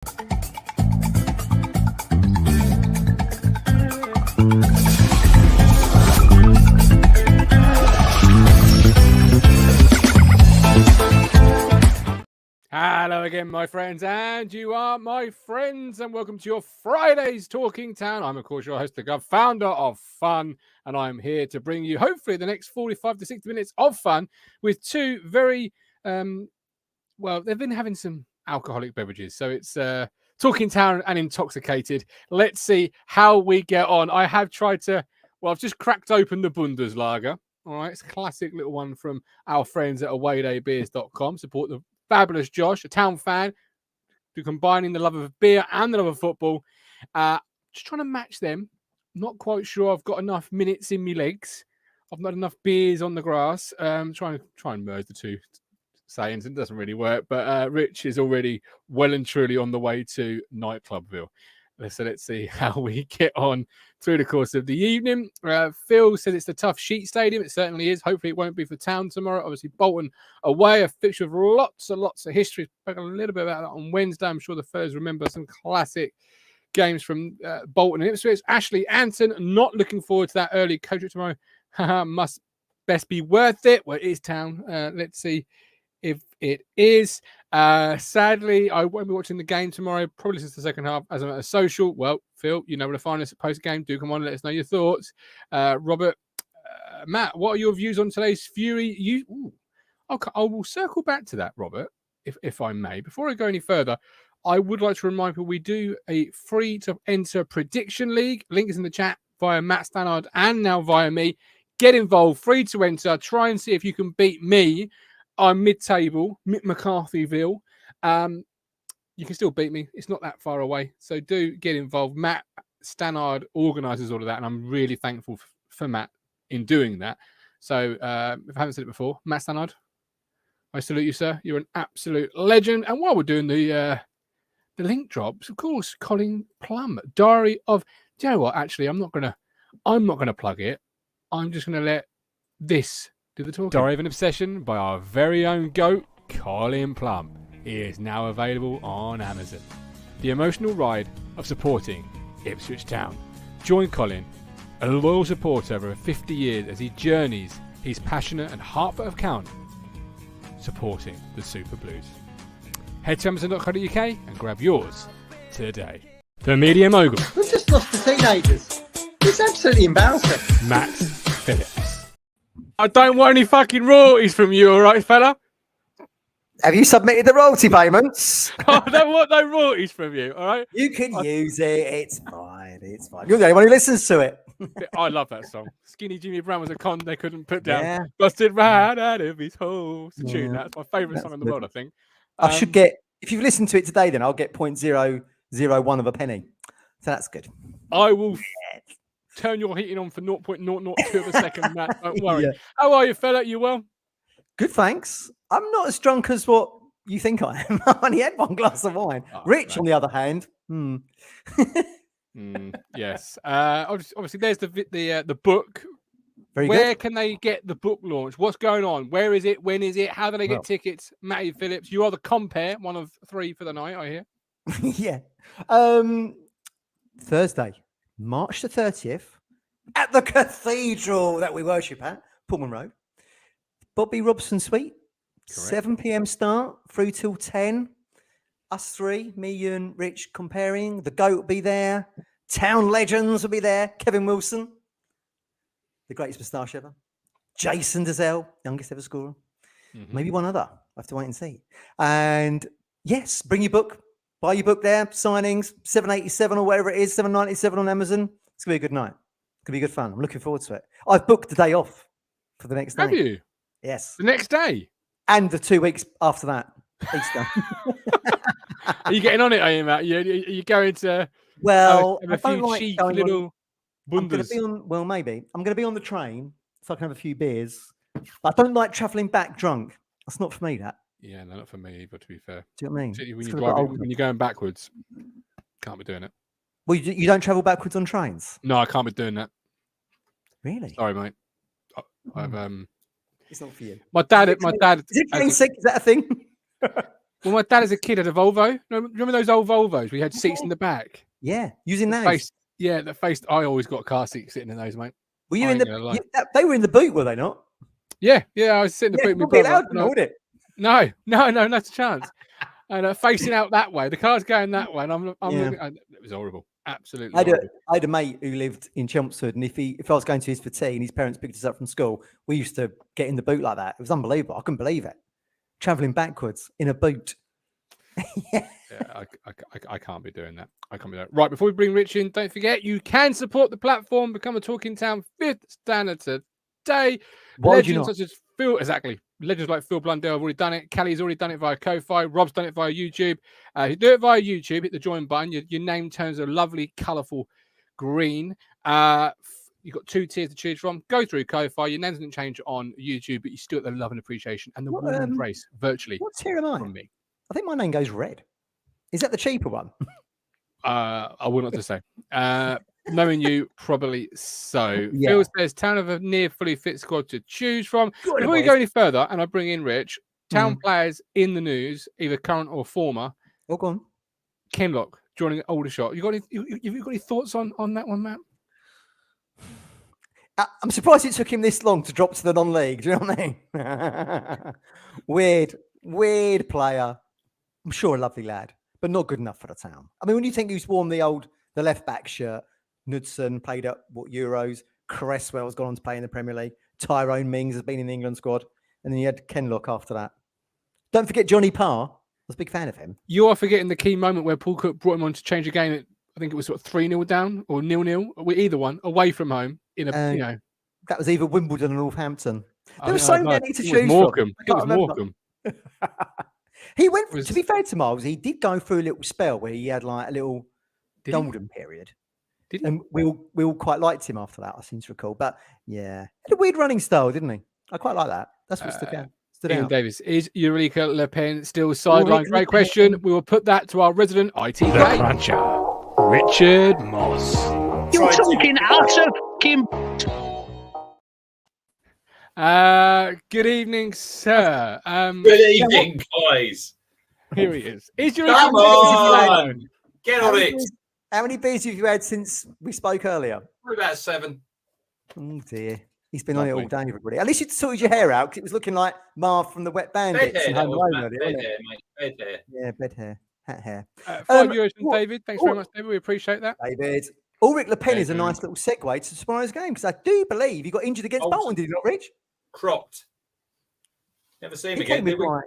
Hello again, my friends, and you are my friends, and welcome to your Fridays Talking Town. I'm, of course, your host, the Gov, founder of Fun, and I'm here to bring you, hopefully, the next 45 to 60 minutes of fun with two very, well, they've been having some alcoholic beverages, so it's Talking Town and Intoxicated. Let's see how we get on. I have tried to, well, I've just cracked open the Bundeslager. All right, it's a classic little one from our friends at awaydaybeers.com. Support the fabulous Josh, a town fan, who combining the love of beer and the love of football. Just trying to match them. Not quite sure I've got enough minutes in my legs. I've not enough beers on the grass. Try and merge the two sayings. It doesn't really work. But Rich is already well and truly on the way to Nightclubville. So let's see how we get on through the course of the evening. Phil said it's a tough sheet stadium. It certainly is. Hopefully it won't be for Town tomorrow. Obviously Bolton away, a fixture with lots and lots of history. Spoke a little bit about that on Wednesday. I'm sure the fellas remember some classic games from Bolton and Ipswich. Ashley Anton, not looking forward to that early coach tomorrow. Must best be worth it. Well, it is Town. Let's see if it is. Sadly, I won't be watching the game tomorrow, probably since the second half as I'm at a social. Well, Phil, you know where to find us at post-game. Do come on, let us know your thoughts. Robert, Matt, what are your views on today's Fury? Okay, I will circle back to that, Robert, if I may. Before I go any further, I would like to remind people we do a free-to-enter prediction league. Link is in the chat via Matt Stannard and now via me. Get involved, free to enter. Try and see if you can beat me. I'm mid-table, McCarthyville. You can still beat me. It's not that far away. So do get involved. Matt Stannard organises all of that, and I'm really thankful for Matt in doing that. So if I haven't said it before, Matt Stannard, I salute you, sir. You're an absolute legend. And while we're doing the link drops, of course, Colin Plum, Diary of... Do you know what? Actually, I'm not gonna plug it. I'm just gonna let this do the talking. Diary of an Obsession by our very own goat, Colin Plum. He is now available on Amazon. The emotional ride of supporting Ipswich Town. Join Colin, a loyal supporter over 50 years, as he journeys his passionate and heartfelt account supporting the Super Blues. Head to amazon.co.uk and grab yours today. The media mogul. We've just lost the teenagers. It's absolutely embarrassing. Matt Phillips. I don't want any fucking royalties from you, all right, fella? Have you submitted the royalty payments? I don't want no royalties from you, all right? You can use it. It's fine. It's fine. You're the only one who listens to it. I love that song. Skinny Jimmy Brown was a con they couldn't put down. Yeah. Busted right out of his hole. It's a tune. That's my favourite song in the world, I think. I should get, if you've listened to it today, then I'll get 0.001 of a penny. So that's good. I will turn your heating on for 0.002 of a second, Matt. Don't worry. Yeah. How are you, fella? You well? Good, thanks. I'm not as drunk as what you think I am. I only had one glass of wine. Rich, on the other hand. Yes. Obviously, there's the book. Very Where good. can they get the book launch? What's going on? Where is it? When is it? How do they get tickets? Matty Phillips, you are the compare, one of three for the night, I hear. Yeah. Thursday, March the 30th, at the cathedral that we worship at, Pullman Road. Bobby Robson Suite. Correct. 7 p.m. start, through till 10. Us three, me, you and Rich comparing. The GOAT will be there. Town legends will be there. Kevin Wilson, the greatest moustache ever. Jason Dazelle, youngest ever scorer. Maybe one other. I have to wait and see. And yes, bring your book. Buy your book there. Signings, $7.87 or whatever it is, $7.97 on Amazon. It's going to be a good night. It's going to be good fun. I'm looking forward to it. I've booked the day off for the next day. Have you? Yes. The next day? And the 2 weeks after that. Easter. Are you getting on it, are you, Matt? Are you going to have a few cheap little bundas? Maybe. I'm going to be on the train so I can have a few beers. But I don't like travelling back drunk. That's not for me, that. Yeah, no, not for me either, to be fair. Do you know what I mean? Particularly when you're going backwards, can't be doing it. Well, you don't travel backwards on trains? No, I can't be doing that. Really? Sorry, mate. I've It's not for you. My dad. Is it train sick? Is that a thing? Well, my dad as a kid had a Volvo. Remember those old Volvos? We had seats in the back. Yeah, using those. The face. I always got a car seat sitting in those, mate. Were you in the? They were in the boot, were they not? Yeah. I was sitting in the boot. Would be allowed, would it? No, not a chance. And facing out that way, the car's going that way, and I'm looking. It was horrible. Absolutely. I had a mate who lived in Chelmsford, and if I was going to his for tea and his parents picked us up from school, we used to get in the boot like that. It was unbelievable. I couldn't believe it. Traveling backwards in a boot. I can't be doing that. I can't be doing that. Right, before we bring Rich in, don't forget you can support the platform, become a Talking Town 5th standard today. Legends such as Legends like Phil Blundell have already done it. Callie's already done it via Ko-Fi. Rob's done it via YouTube. You do it via YouTube, hit the join button. Your name turns a lovely, colourful green. You've got 2 tiers to choose from. Go through Ko-Fi. Your name's going to change on YouTube, but you still get the love and appreciation and the warm embrace virtually. What tier am I? From me. I think my name goes red. Is that the cheaper one? I will not to say. Knowing you, probably so. Yeah. Phil says Town have a near fully fit squad to choose from. Before we go any further, and I bring in Rich, Town players in the news, either current or former. Oh, go on. Kenlock joining Aldershot. You got any thoughts on that one, Matt? I'm surprised it took him this long to drop to the non-league. Do you know what I mean? Weird player. I'm sure a lovely lad, but not good enough for the Town. I mean, when you think who's worn the left back shirt, Knudsen played at Euros, Cresswell's gone on to play in the Premier League, Tyrone Mings has been in the England squad, and then you had Kenlock after that. Don't forget Johnny Parr. I was a big fan of him. You are forgetting the key moment where Paul Cook brought him on to change a game. I think it was 3-0 down or 0-0, either one, away from home. That was either Wimbledon or Northampton. There were so many to choose from. It was Morecambe. He went, to be fair to Miles, he did go through a little spell where he had like a little golden period. And we all quite liked him after that, I seem to recall. But yeah, had a weird running style, didn't he? I quite like that. That's what stood out. Ian Davis, is Eureka Le Pen still sidelined? Great question. We will put that to our resident ITFC. The Cruncher, Richard Moss. You're talking utter fucking. Good evening, sir. Good evening, guys. Here he is. Is your Come on, get on it. How many beers have you had since we spoke earlier? Probably about 7. Oh dear, he's been on it all day, everybody. At least you sorted your hair out because it was looking like Marv from the Wet Bandits. Bed hair, mate. Bed hair. Yeah, bed hair, hat hair. €5 from David. Thanks very much, David. We appreciate that. David. Ulrich Le Pen is a nice little segue to tomorrow's game because I do believe he got injured against Bolton, did he not, Rich? Cropped. Never seen him again, did we? Was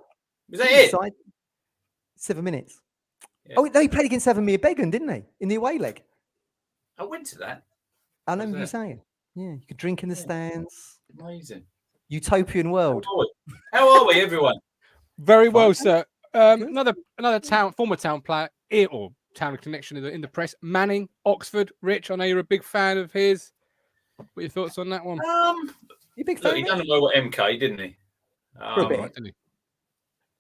that it? 7 minutes. Yeah. Oh, no, he played against Avonmere Began, didn't he? In the away leg. I went to that. I remember you saying. Yeah, you could drink in the stands. Amazing. Utopian world. How are we, everyone? Very well, sir. Another former Town player, or Town connection in the press. Manning, Oxford. Rich, I know you're a big fan of his. What are your thoughts on that one? You a big fan? He done well at MK, didn't he? Didn't he?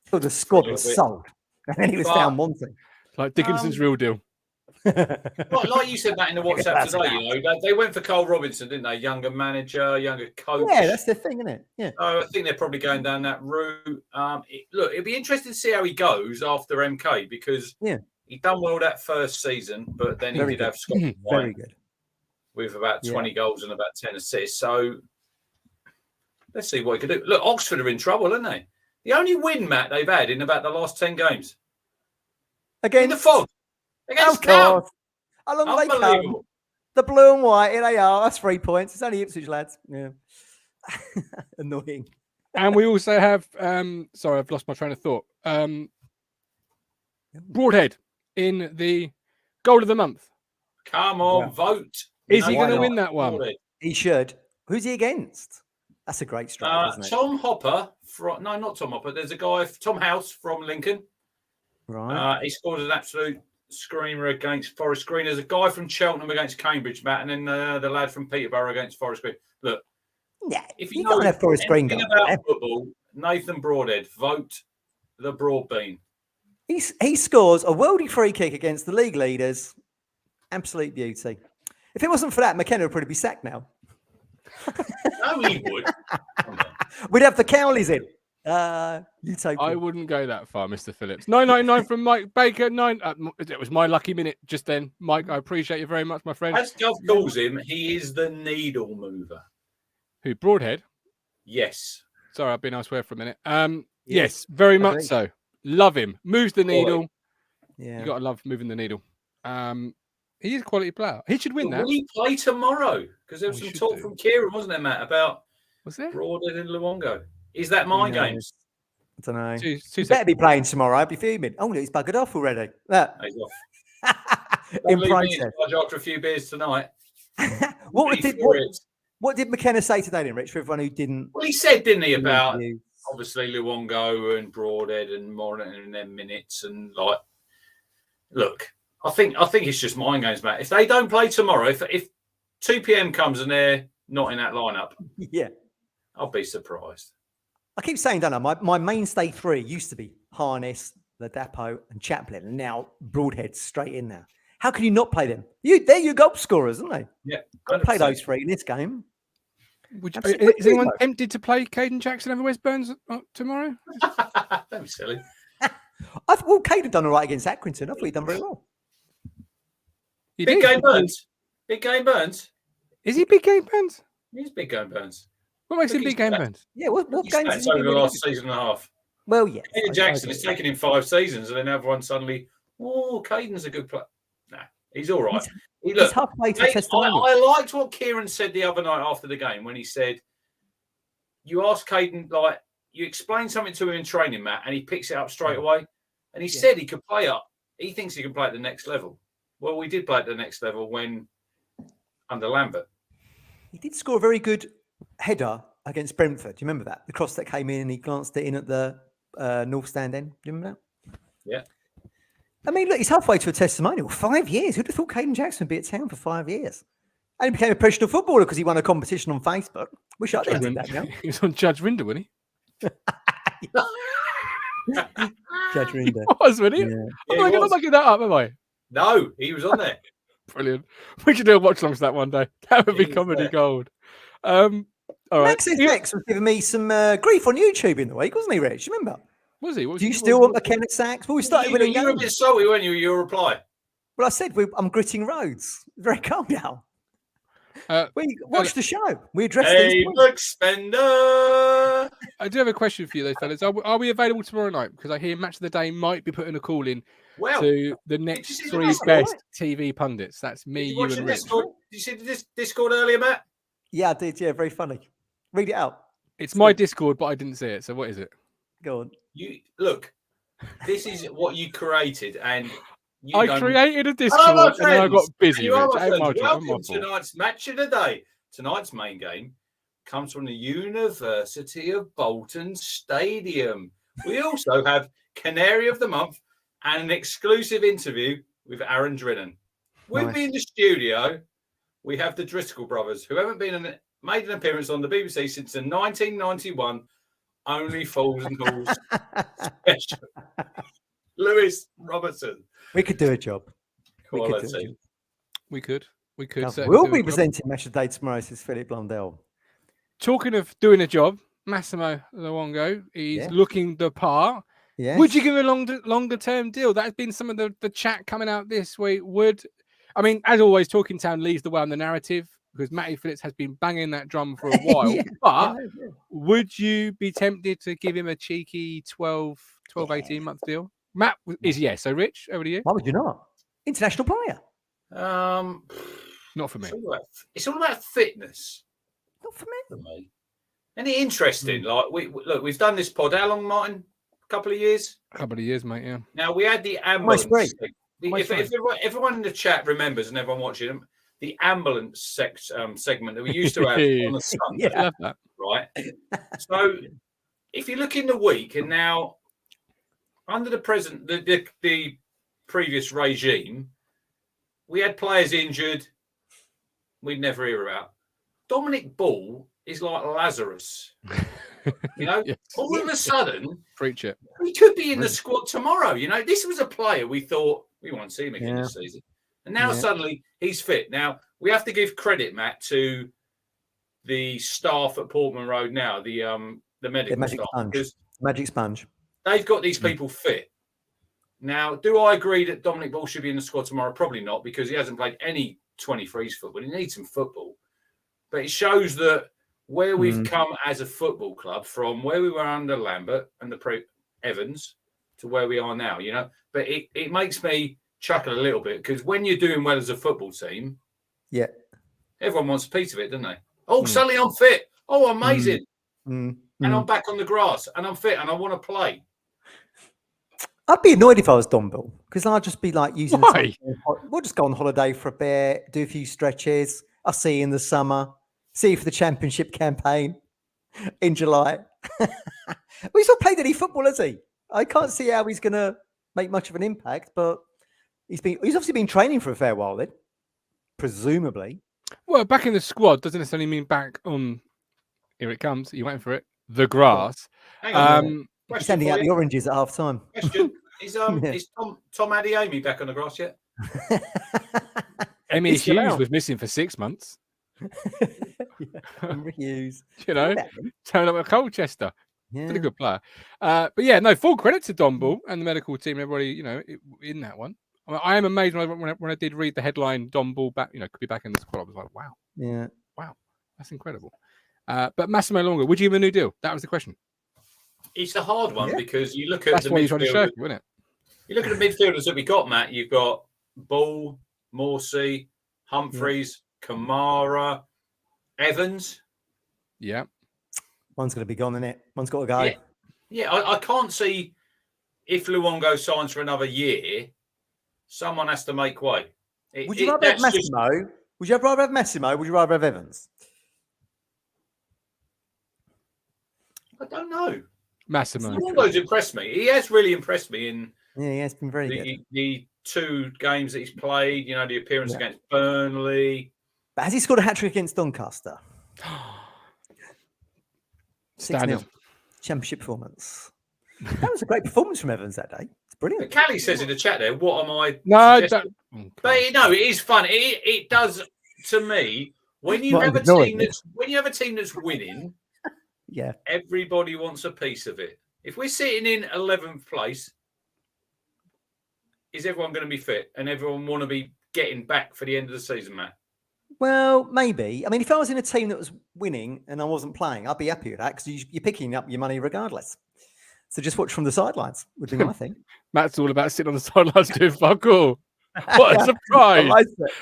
So the squad was sold, and then he was found wanting. Like Dickinson's real deal. Like you said that in the WhatsApp today, they went for Cole Robinson, didn't they? Younger manager, younger coach. Yeah, that's the thing, isn't it? Yeah. I think they're probably going down that route. It'd be interesting to see how he goes after MK because he done well that first season, but then he did have Scotland very good with about 20 goals and about 10 assists. So let's see what he can do. Look, Oxford are in trouble, aren't they? The only win, Matt, they've had in about the last 10 games. Again, in the fog. Against Town. How long have they come? The blue and white, here they are. That's 3 points. It's only Ipswich, lads. Yeah. Annoying. And we also have, sorry, I've lost my train of thought. Broadhead in the goal of the month. Come on, vote. Is he going to win that one? He should. Who's he against? That's a great strike, isn't it? Tom Hopper. No, not Tom Hopper. There's a guy, Tom House from Lincoln. Right. He scored an absolute screamer against Forest Green. There's a guy from Cheltenham against Cambridge, Matt, and then the lad from Peterborough against Forest Green. Look, if you know have Forest Green about football, Nathan Broadhead, vote the Broad Bean. He scores a worldie free kick against the league leaders. Absolute beauty. If it wasn't for that, McKenna would probably be sacked now. No, he would. We'd have the Cowleys in. Utopia. I wouldn't go that far, Mr. Phillips. 999 from Mike Baker. It was my lucky minute just then. Mike, I appreciate you very much, my friend. As Gov calls him, he is the needle mover. Who, Broadhead? Yes. Sorry, I've been elsewhere for a minute. Yes, very much so. Love him. Moves the needle. Yeah. You got to love moving the needle. He is a quality player. He should win that. Will he play tomorrow? Because there was some talk from Kieran, wasn't there, Matt, about Broadhead and Luongo. Is that mind games? I don't know. Two better be playing tomorrow. I'd be fuming. Oh, no, he's buggered off already. Look. He's off. In process. After a few beers tonight. What did McKenna say today, then, Rich, for everyone who didn't? Well, he said, didn't he, about obviously Luongo and Broadhead and monitoring their minutes and like, look, I think it's just mind games, Matt. If they don't play tomorrow, if 2 p.m. comes and they're not in that lineup, I'll be surprised. I keep saying, don't I? My mainstay three used to be Harness, Ladapo, and Chaplin, and now Broadhead's straight in there. How can you not play them? They're your goal scorers, aren't they? Yeah, got to play those three in this game. Is anyone tempted to play Caden Jackson over West Burns tomorrow? Don't be silly. Well, Caden done all right against Accrington. I thought he'd done very well. Big game Burns. Big game Burns. Is he big game Burns? He's big game Burns. What makes him big game Burns? Yeah, what games has he over been the last season and a half? Well, yeah. Caden Jackson, it's taken him 5 seasons, and then everyone suddenly, Caden's a good player. Nah, he's all right. He's halfway to testimonial. I liked what Kieran said the other night after the game when he said, you ask Caden, like, you explain something to him in training, Matt, and he picks it up straight away. And he said he could play up. He thinks he can play at the next level. Well, we did play at the next level when under Lambert. He did score a very good header against Brentford. Do you remember that? The cross that came in and he glanced it in at the north stand end. Do you remember that? Yeah. I mean, look, he's halfway to a testimonial. 5 years. Who'd have thought Caden Jackson would be at town for 5 years? And he became a professional footballer because he won a competition on Facebook. Wish I did that now. He was on Judge Rinder, wasn't he? Judge Rinder. He was, wasn't he? Yeah. I'm not making that up, am I? No, he was on there. Brilliant. We should do a watch along to that one day. That would be comedy gold. All right. Max X was giving me some grief on YouTube in the week, wasn't he, Rich? Remember? Was he? Do you still want McKenna Sacks? Well, we started winning games. You were a bit salty, weren't you? Your reply. Well, I said I'm gritting roads. It's very cold now. We watched the show. We addressed these points. Look, Spender. I do have a question for you, though, fellas. Are we available tomorrow night? Because I hear Match of the Day might be putting a call in to the next 3 best TV pundits. That's me, you, and Rich. Did you see the Discord earlier, Matt? Yeah, I did. Yeah, very funny. Read it out. It's my Discord, but I didn't see it. So what is it? Go on. You look. This is what you created, and I created a Discord, and then I got busy. Welcome to tonight's Match of the Day. Tonight's main game comes from the University of Bolton Stadium. We also have Canary of the Month and an exclusive interview with Aaron Drinnan. With me in the studio, we have the Driscoll brothers, who haven't made an appearance on the BBC since the 1991 Only Fools and Fools special. Lewis Robertson. We could do a job. We could. We'll be presenting Match of the Day tomorrow, says Philip Blundell. Talking of doing a job, Massimo Luongo, he's looking the part. Yes. Would you give a longer term deal? That's been some of the chat coming out this week. As always, Talking Town leads the way on the narrative because Matty Phillips has been banging that drum for a while. Would you be tempted to give him a cheeky 12, 18-month deal? Matt is yes. So, Rich, over to you. Why would you not? International player. Not for me. It's all about fitness. Not for me. Any interesting? Like we've done this pod. How long, Martin? A couple of years. A couple of years, mate. Yeah. Now we had the ambulance. If everyone in the chat remembers and everyone watching them, the ambulance segment that we used to have on the Sunday, I love that. right? So if you look in the week and now under the previous regime, we had players injured we'd never hear about. Dominic Ball is like Lazarus. All of a sudden, preach it. He could be in the squad tomorrow. This was a player we thought we won't see him again this season. And now suddenly he's fit. Now, we have to give credit, Matt, to the staff at Portman Road now, the medical staff. Because Magic sponge. They've got these people fit. Now, do I agree that Dominic Ball should be in the squad tomorrow? Probably not, because he hasn't played any 23s football. He needs some football. But it shows that where we've come as a football club, from where we were under Lambert and the Evans to where we are now, But it makes me chuckle a little bit, because when you're doing well as a football team, everyone wants a piece of it, don't they? Oh, suddenly I'm fit. Oh, amazing. And I'm back on the grass and I'm fit and I want to play. I'd be annoyed if I was Don Bill, because I'd just be like using Why? We'll just go on holiday for a bit, do a few stretches. I'll see you in the summer. See you for the championship campaign in July. Well, he's not played any football, has he? I can't see how he's going to make much of an impact, but he's obviously been training for a fair while then, presumably. Well, back in the squad doesn't necessarily mean back on. Here it comes. You waiting for it? The grass. Hang on. He's sending out the oranges at half time. Question: Is Tom Adeyemi back on the grass yet? Emmy Hughes was missing for 6 months. Hughes. Turn up at Colchester. Yeah. Pretty good player. But yeah, no, full credit to Don Ball and the medical team. Everybody, in that one. I am amazed when I did read the headline. Don Ball back, could be back in the squad. I was like, wow. Yeah. Wow, that's incredible. But Massimo Longo, would you give him a new deal? That was the question. It's a hard one because you look at that's the why you tried to shirk it, wasn't it? You look at the midfielders that we got, Matt. You've got Ball, Morsey, Humphreys, Kamara, Evans. Yeah. One's going to be gone, isn't it? One's got to go. Yeah, I can't see if Luongo signs for another year, someone has to make way. Would you rather have Massimo? Would you rather have Massimo? Would you rather have Evans? I don't know. Massimo. Luongo's impressed me. He has really impressed me in he has been very good. The 2 games that he's played, the appearance against Burnley. But has he scored a hat-trick against Doncaster? 6-0. Championship performance. That was a great performance from Evans that day. It's brilliant. But Callie says in the chat there, what am I suggesting? But it is fun. It does, to me, when you have a team that's winning, everybody wants a piece of it. If we're sitting in 11th place, is everyone going to be fit and everyone want to be getting back for the end of the season, Matt? Well, maybe. I mean, if I was in a team that was winning and I wasn't playing, I'd be happy with that because you're picking up your money regardless. So just watch from the sidelines would be my thing. Matt's all about sitting on the sidelines doing fuck all. What a surprise.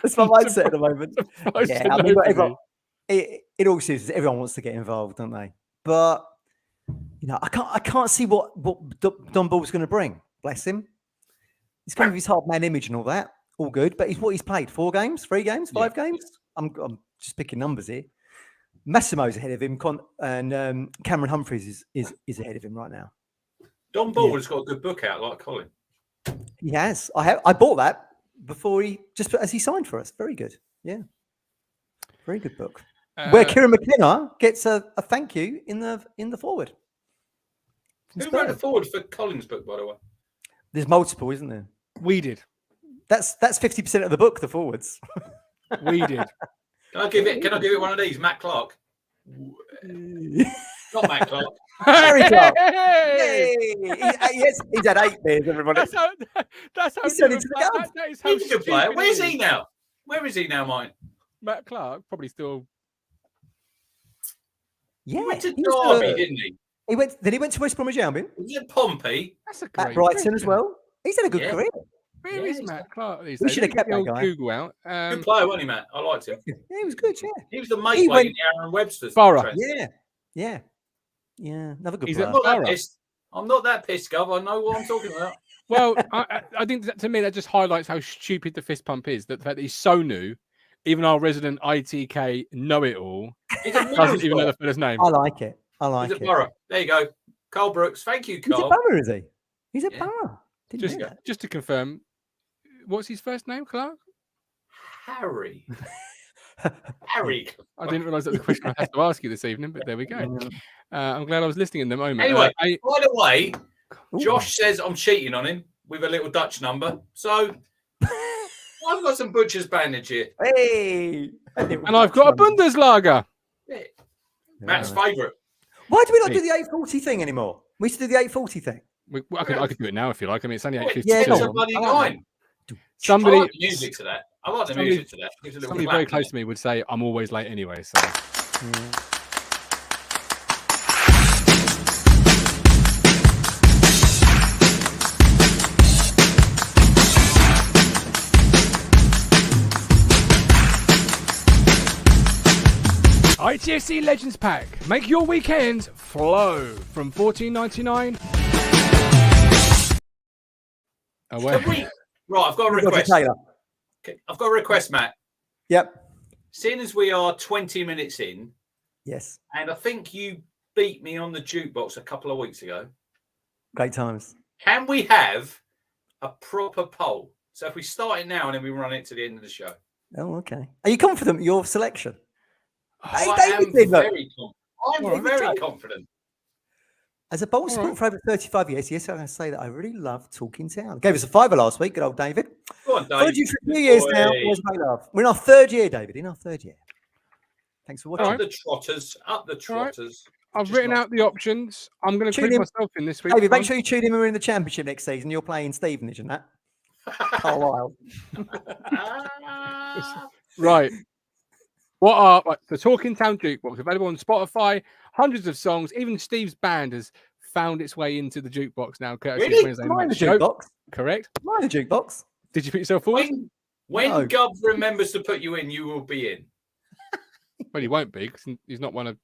That's my mindset at the moment. Yeah, I mean, everyone, in all seriousness, everyone wants to get involved, don't they? But, I can't see what Don Ball's going to bring. Bless him. He's going to his hard man image and all that. All good. But he's played 4 games, 3 games, 5 games. I'm just picking numbers here. Massimo's ahead of him, and Cameron Humphreys is ahead of him right now. Don Ball has got a good book out, like Colin. He has. I bought that before as he signed for us. Very good. Yeah. Very good book. Where Kieran McKenna gets a thank you in the forward. Who wrote the forward for Colin's book, by the way? There's multiple, isn't there? We did. That's 50% of the book, the forwards. We did. Can I give it one of these? Matt Clark. Not Matt Clark. Harry Clark. Yay! He's had 8 beers, everybody. That's how he's turned into the that is how he's a good player. Where is he now? Where is he now, mine? Matt Clark, probably still. Yeah. He went to Derby, didn't he? He went to West Bromwich Albion. He was at Pompey. That's a great at Brighton as well. He's had a good career. Where is Matt Clark? We should have kept that guy. Google out. Good player, wasn't he, Matt? I liked him. Yeah, he was good. Yeah, he was the mate in Aaron Webster's. Borough. Yeah. Another good player. I'm not that pissed, Gov. I know what I'm talking about. Well, I think to me that just highlights how stupid the fist pump is. That the fact that he's so new, even our resident ITK know-it-all doesn't even know the fella's name. I like it. He's at Borough. There you go. Carl Brooks. Thank you, Carl. He's at Borough, is he? He's at Borough. Just to confirm, what's his first name, Clark? Harry. Harry. I didn't realise that was a question I had to ask you this evening, but there we go. I'm glad I was listening in the moment. Anyway, by the way, Josh says I'm cheating on him with a little Dutch number. So I've got some butcher's bandage here. Hey! And I've got a Bundeslager. Yeah. Matt's favourite. Why do we not do the 840 thing anymore? We used to do the 8:40 thing. I could do it now if you like. I mean, it's only 8:50. Yeah, It's go a on. bloody I like 9. Somebody, I like the music to that. I like the music to that. Gives a little somebody clap, very close doesn't to me would say, "I'm always late anyway." So. ITFC Legends Pack. Make your weekends flow from $14.99. Away. Right, I've got a request. I've got a request, Matt. Yep. Seeing as we are 20 minutes in, Yes. and I think you beat me on the jukebox a couple of weeks ago, Great times. can we have a proper poll? So if we start it now and then we run it to the end of the show. Oh, okay. Are you confident with your selection? Hey, I David am did, look. very confident. I'm David very did. confident. As a Bolton supporter for over 35 years, yes, I can say that I really love Talking Town. Gave us a $5 last week, good old David. Go on, Dave. Followed you for 2 years now. Always make love. We're in our 3rd year, David. In our 3rd year. Thanks for watching. Up the trotters. Up the trotters. I've Just written not- out the options. I'm going to Tune include in. myself in this week. David, make sure you tune in when we're in the championship next season. You're playing Stevenage and that. Carlisle. Right. What are the Talking Town Jukebox available on Spotify? Hundreds of songs. Even Steve's band has found its way into the jukebox now. Courtesy of Really? Wednesday Am I in night the show. jukebox? Correct. Am I in the jukebox? Did you put yourself forward? When No. Gov remembers to put you in, you will be in. Well, he won't be because he's not one of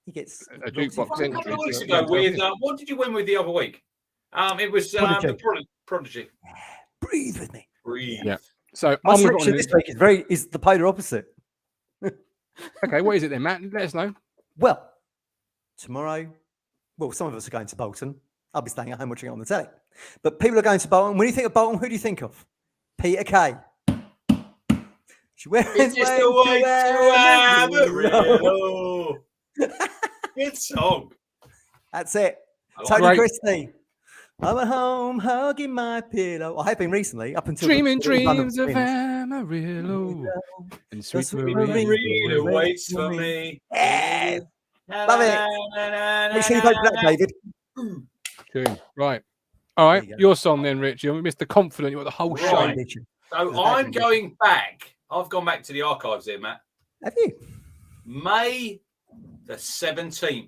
He gets a jukebox A entry. couple of weeks so- ago with what did you win with the other week? It was Prodigy. the Prodigy. Breathe with me. Breathe. Yeah. So My I'm going selection this week is the polar opposite. Okay, what is it then, Matt? Let us know. Well, tomorrow, some of us are going to Bolton. I'll be staying at home watching it on the telly. But people are going to Bolton. When you think of Bolton, who do you think of? Peter Kay. It's just a way to Amarillo. Good song. That's it. I like Tony Great. Christie. I'm at home hugging my pillow. I have been recently, up until Dreaming the London dreams of finish. Amarillo and sweet sweet Marie. Marina waits for me. Yeah. Love it. Make sure you vote for that, David. Tune. Right. All right. There you go. Your song then, Rich. You're Mr. Confident. You've got the whole show. Right. Edition. So I'm going back. I've gone back to the archives here, Matt. Have you? May the 17th,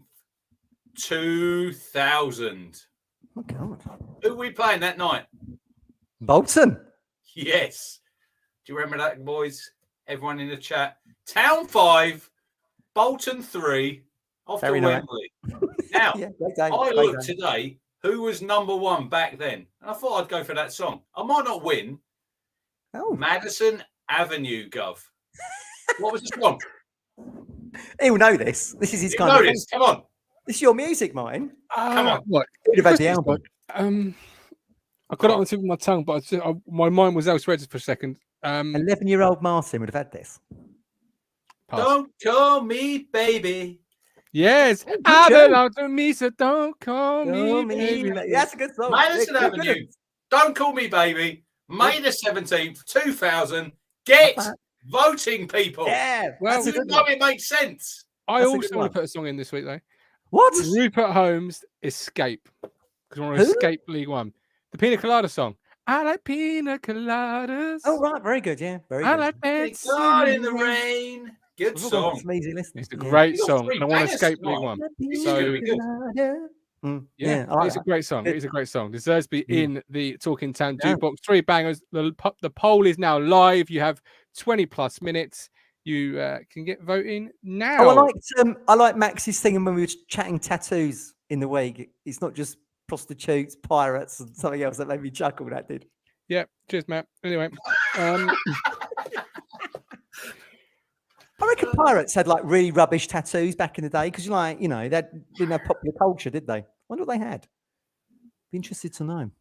2000. Oh, God. Who were we playing that night? Bolton. Yes. Do you remember that, boys? Everyone in the chat. Town 5, Bolton 3, off Very to nice. Wembley. Now, Yeah, great game. I Great looked game. today who was number 1 back then. And I thought I'd go for that song. I might not win. Oh, Madison Avenue, Gov. What was the song? he will know this. This is his You kind know of. this. Come on. This is your music, Martin. Come on. What? You'd have had the album. I got it on the tip of my tongue, but my mind was elsewhere just for a second. 11-year-old Martin would have had this. Pass. Don't call me baby. Yes, Oh, good I tune. belong to me, so don't call Oh, me. me, baby. that's a good song. Madison Good Avenue. riddance. Don't call me baby. May the 17th, 2000. Get Not bad. voting, people. Yeah. Well, that's a You good know one. it makes sense. I That's a also good want one. to put a song in this week, though. What? Rupert Holmes' Escape. Because I want to Who? escape League One. The Pina Colada song. I like pina coladas. Oh, right. Very good. Yeah. Very I good. like It's dancing God in the rain. Good It's song. some easy listening. It's a Yeah. great You got song, 3 and I want to bangers escape League tonight. One. This is So- gonna be good. Yeah, I like it's a that. great song. Good. It is a great song. Deserves to be in the Talking Town Yeah. Jukebox. 3 bangers. The poll is now live. You have 20+ minutes. You can get voting now. Oh, I like Max's thing when we were chatting tattoos in the week. It's not just prostitutes, pirates, and something else that made me chuckle. That did. Yeah. Cheers, Matt. Anyway, I reckon pirates had like really rubbish tattoos back in the day because, they didn't have popular culture, did they? Wonder what they had. Be interested to know.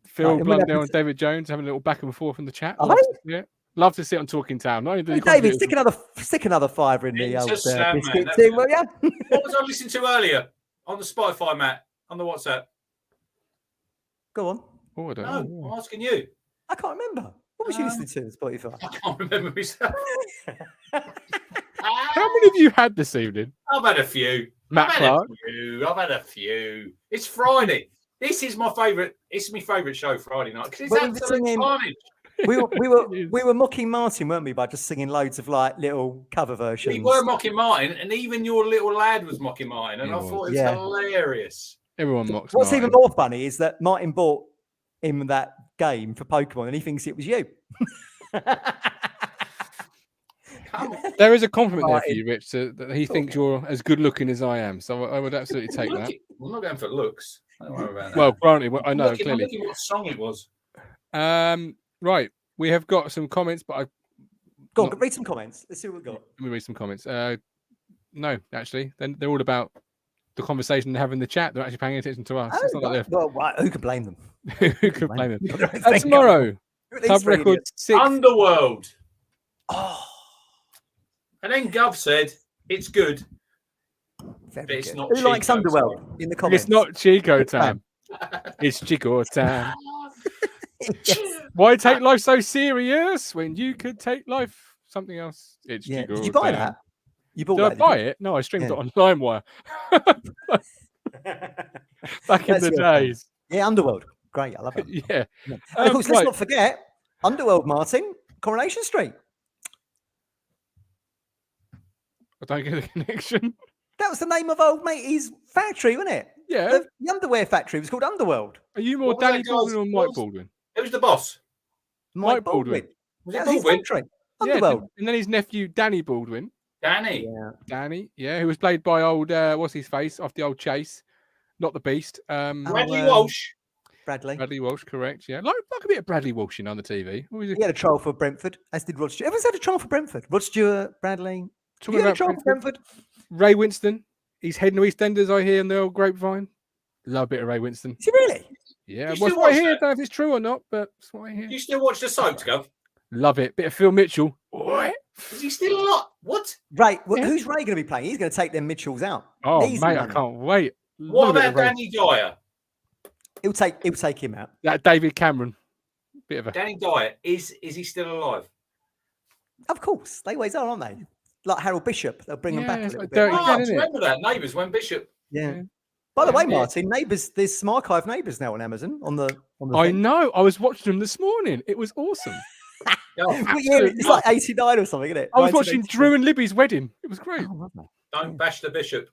Phil and we'll have Blundell to- and David Jones having a little back and forth in the chat. Are Love they? to see it. Love to see it on Talking Town. Not only do Hey, the David, contributors- stick another fiver in the It's old a Sam, biscuit man, that's tin, it. will ya? What was I listening to earlier on the Spotify, Matt? On the WhatsApp? Go on. Oh, I don't No, know. I'm asking you. I can't remember. What was you listening to on Spotify? I can't remember myself. How many have you had this evening? I've had a few. Matt Clark. I've had a few. It's Friday. This is my favourite. It's my favourite show Friday night because it's absolute carnage. We were mocking Martin, weren't we, by just singing loads of like little cover versions. We were mocking Martin, and even your little lad was mocking Martin, and I thought it was hilarious. Everyone mocks. What's Martin. even more funny is that Martin bought him that game for Pokemon, and he thinks it was you. There is a compliment there for you, Rich, that he thinks you're as good looking as I am. So I would absolutely take that. I'm not going for looks. Don't worry about that. Well, granted, I know clearly. I'm looking what song it was. Right, we have got some comments, but Go on, read some comments. Let's see what we've got. Let me read some comments. No, actually, then they're all about the conversation they're having in the chat. They're actually paying attention to us. It's not like well, who can blame them? who could blame them? Tomorrow, club record 6. Underworld. Oh. And then Gov said, it's good. Very but it's good. not Who Chico, likes Underworld in the comments? It's not Chico time. It's Chico time. Why take life so serious when you could take life something else? It's Chico Did you buy time. that? You bought Did that? I buy it? No, I streamed it on LimeWire. Back in the days. Yeah, Underworld. Great. I love it. Yeah. And of course, let's not forget Underworld, Martin, Coronation Street. I don't get the connection. That was the name of old matey's factory, wasn't it? Yeah. The underwear factory was called Underworld. Are you more Danny Baldwin or Mike Baldwin? It was the boss. Mike Baldwin. Was That it was his factory. Yeah, Underworld. and then his nephew, Danny Baldwin. Danny. Yeah. Danny, yeah, who was played by old, what's his face, off the old Chase. Not the Beast. Bradley Walsh. Bradley Walsh, correct, yeah. Like a bit of Bradley Walsh on the TV. He had a trial for Brentford, as did Rod Stewart. Everyone's had a trial for Brentford. Rod Stewart, Bradley. Talking about Brentford. Ray Winston. He's heading to EastEnders, I hear, in the old grapevine. Love a bit of Ray Winston. Is he really? Yeah, well, what I hear. I don't know if it's true or not, but that's what I hear. You still watch the soaps, Gov? Love it. Bit of Phil Mitchell. What? Is he still alive? What? Ray. Well, who's Ray going to be playing? He's going to take them Mitchells out. Oh, Easy mate, money. I can't wait. What about Danny Dyer? He'll take him out. That David Cameron. Bit of a Danny Dyer. Is he still alive? Of course. They always are, aren't they? Like Harold Bishop. They'll bring him back a little bit. Dirty I Den, isn't it? remember that. Neighbours when Bishop. Yeah. By the way, Martin, Neighbours, there's some archive Neighbours now on Amazon on the I thing. know. I was watching them this morning. It was awesome. What year? It's like 89 or something, isn't it? I was watching Drew and Libby's wedding. It was great. Oh, lovely. Don't bash the Bishop.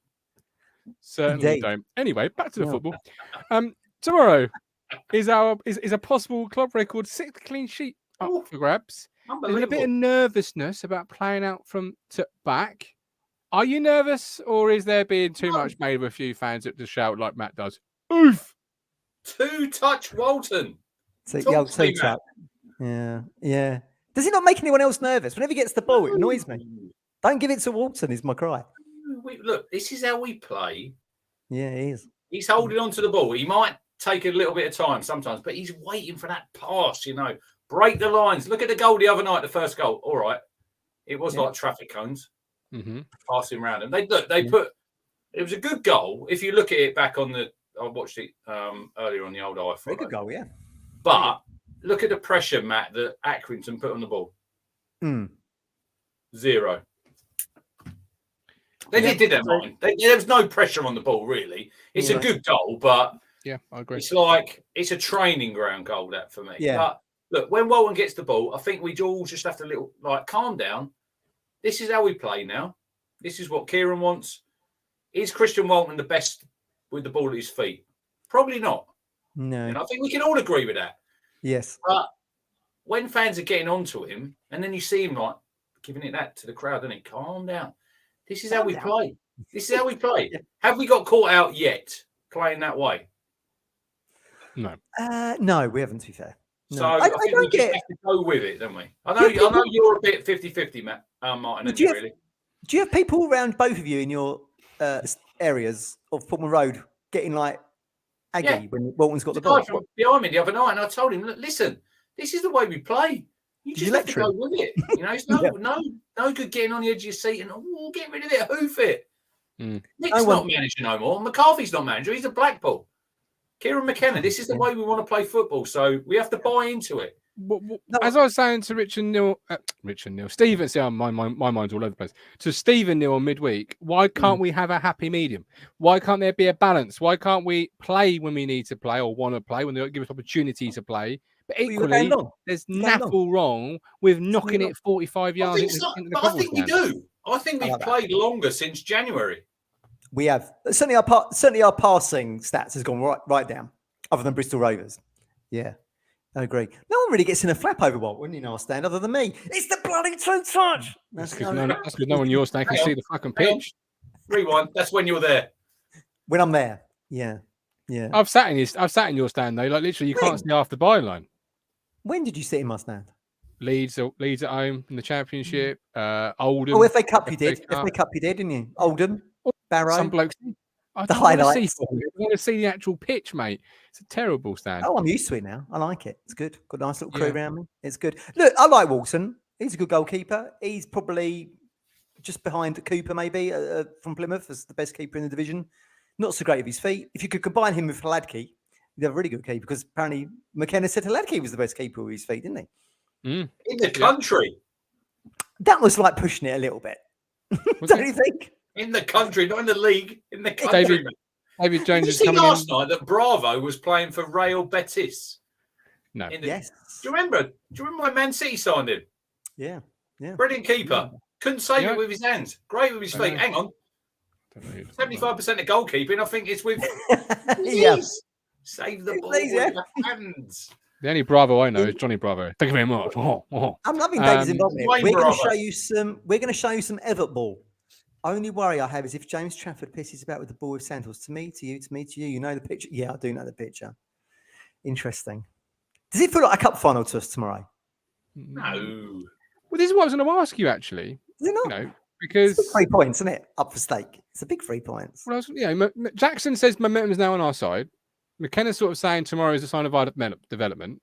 Certainly Indeed. don't. Anyway, back to the football. Tomorrow is a possible club record 6th clean sheet up for grabs. There's a bit of nervousness about playing out from to back. Are you nervous, or is there being too much made of a few fans that just shout like Matt does? Oof! 2-touch Walton. Yeah. Does he not make anyone else nervous? Whenever he gets the ball, it annoys me. Don't give it to Walton, is my cry. Look, this is how we play. Yeah, he is. He's holding on to the ball. He might take a little bit of time sometimes, but he's waiting for that pass, Break the lines. Look at the goal the other night, the first goal. All right. It was like traffic cones passing around. And it was a good goal. If you look at it back on I watched it earlier on the old iPhone. Very good goal, yeah. But look at the pressure, Matt, that Accrington put on the ball. 0. They didn't mind. There was no pressure on the ball, really. It's a good goal, but yeah, I agree. It's like it's a training ground goal, that for me. Yeah. But look, when Walton gets the ball, I think we all just have to calm down. This is how we play now. This is what Kieran wants. Is Christian Walton the best with the ball at his feet? Probably not. No. And I think we can all agree with that. Yes. But when fans are getting onto him, and then you see him giving it that to the crowd, doesn't it? Calm down. This is how we play. This is how we play. Have we got caught out yet playing that way? No. No, we haven't, to be fair. No. So I think we just have to go with it, don't we? I know you're a bit 50-50, Matt, Martin, do you have people around both of you in your areas of Pullman Road getting aggy when Walton's got the ball? From behind me the other night, and I told him, look, listen, this is the way we play. You just have to go with it. It's no good getting on the edge of your seat and get rid of it, hoof it. Nick's not manager no more. McCarthy's not manager. He's a Blackpool. Kieran McKenna, this is the way we want to play football. So we have to buy into it. as I was saying to Rich and Neil, Stephen, see, my mind's all over the place. To Stephen Neil midweek, why can't we have a happy medium? Why can't there be a balance? Why can't we play when we need to play or want to play when they give us opportunity to play? But equally, there's nothing wrong with knocking it 45 yards into the I think we do. I think we've played longer since January. We have certainly our passing stats has gone right down, other than Bristol Rovers. Yeah. I agree. No one really gets in a flap over Bolton in our stand other than me. It's the bloody true touch. That's because no one in your stand can see the fucking pitch. Rewind. That's when you're there. When I'm there. Yeah. Yeah. I've sat in your stand though. Like literally, you can't see half the byline. When did you sit in my stand? Leeds at home in the Championship. Oldham. Oh, FA Cup you did. FA Cup you did, didn't you? Oldham, Barrow. Some blokes. I the don't want highlights. I want to see the actual pitch, mate. It's a terrible stand. Oh, I'm used to it now. I like it. It's good. Got a nice little crew around me. It's good. Look, I like Walton. He's a good goalkeeper. He's probably just behind Cooper, maybe, from Plymouth, as the best keeper in the division. Not so great with his feet. If you could combine him with Hladky, you'd have a really good keeper, because apparently McKenna said Hladky was the best keeper with his feet, didn't he? In the country. That was like pushing it a little bit. Don't you think? In the country, not in the league. In the country. David Jones is coming last night that Bravo was playing for Real Betis. No. Yes. Do you remember when Man City signed him? Yeah. Yeah. Brilliant keeper. Couldn't save it with his hands. Great with his feet. Hang on. 75% of goalkeeping, I think it's with Yes. Save the ball with your hands. The only Bravo I know is Johnny Bravo. Thank you very much. I'm loving David's involvement. We're going to show you some. We're going to show you some Everett ball. Only worry I have is if James Trafford pisses about with the ball with Santos. To me, to you, to me, to you. You know the picture. Yeah, I do know the picture. Interesting. Does it feel like a cup final to us tomorrow? No. Well, this is what I was going to ask you actually. Is it not? You know, because it's 3 points, isn't it? Up for stake. It's a big 3 points. Well, Jackson says momentum is now on our side. McKenna's sort of saying tomorrow is a sign of our development.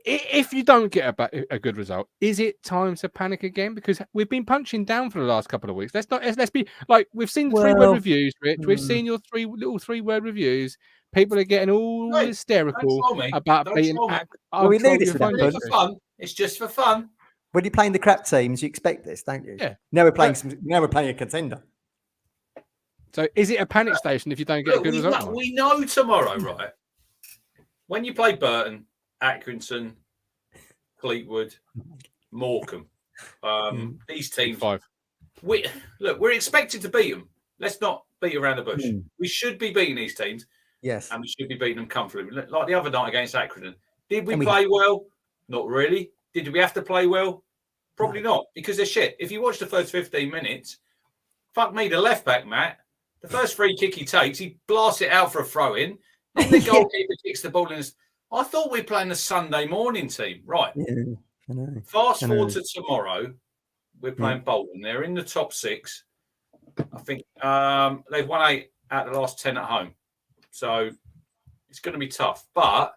If you don't get a good result, is it time to panic again? Because we've been punching down for the last couple of weeks. Let's be like, we've seen the 3-word reviews, Rich. We've seen your 3-word reviews. People are getting all hysterical about being. We knew this would happen. It's for fun. It's just for fun. When you're playing the crap teams, you expect this, don't you? Yeah. Now we're playing a contender. So is it a panic station if you don't get a good result? We know tomorrow, right? When you play Burton, Atkinson, Fleetwood, Morecambe, these teams. We're expected to beat them. Let's not beat around the bush. We should be beating these teams. Yes. And we should be beating them comfortably. Like the other night against Accrington. Did we play well? Not really. Did we have to play well? Probably not, because they're shit. If you watch the first 15 minutes, fuck me, the left back, Matt, the first free kick he takes, he blasts it out for a throw-in. Then the goalkeeper kicks the ball in. I thought we were playing a Sunday morning team. Right. Yeah, I know. Fast forward to tomorrow. We're playing Bolton. They're in the top 6. I think they've won 8 out of the last 10 at home. So it's going to be tough. But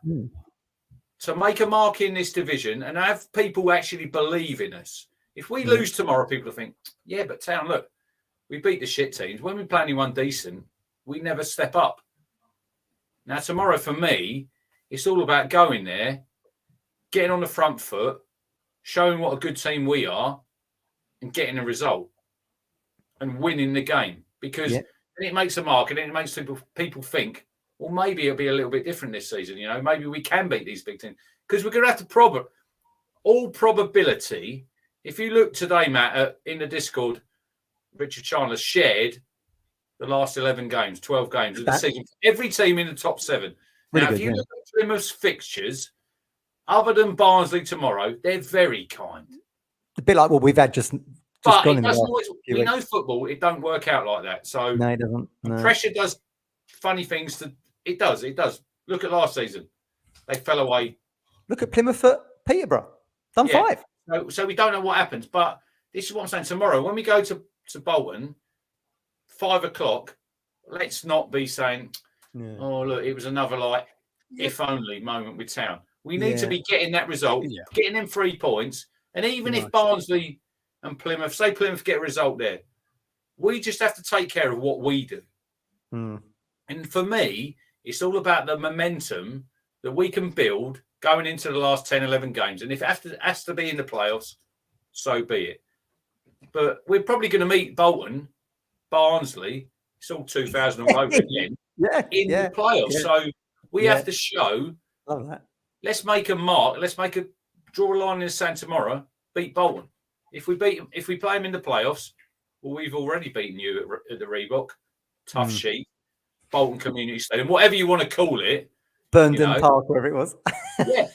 to make a mark in this division and have people actually believe in us, if we lose tomorrow, people will think, yeah, but Town, look, we beat the shit teams. When we play anyone decent, we never step up. Now, tomorrow for me, it's all about going there, getting on the front foot, showing what a good team we are, and getting a result and winning the game. Because then it makes a mark, and then it makes people think, well, maybe it'll be a little bit different this season. You know, maybe we can beat these big teams. Because we're going to have to all probability. If you look today, Matt, in the Discord, Richard Chandler shared the last 11 games, 12 games of the season. Every team in the top 7. Now, if you look at Plymouth's fixtures, other than Barnsley tomorrow, they're very kind. A bit like what we've had just but gone it in doesn't always, we know football, it don't work out like that. So no, it doesn't. No. Pressure does funny things. It does. Look at last season. They fell away. Look at Plymouth at Peterborough. Done 5. So we don't know what happens. But this is what I'm saying. Tomorrow, when we go to Bolton, 5 o'clock, let's not be saying, oh, look, it was another if only moment with Town. We need to be getting that result, getting them 3 points. And even if Barnsley and Plymouth, say Plymouth get a result there, we just have to take care of what we do. And for me, it's all about the momentum that we can build going into the last 10, 11 games. And if it has to be in the playoffs, so be it. But we're probably going to meet Bolton, Barnsley. It's all 2,000 over again in the playoffs. Yeah. So we have to show. Love that. Let's make a mark. Let's draw a line in the sand tomorrow. Beat Bolton. If we play them in the playoffs, well, we've already beaten you at the Reebok. Tough sheet. Bolton Community Stadium, whatever you want to call it. Burnden Park, wherever it was. Yeah,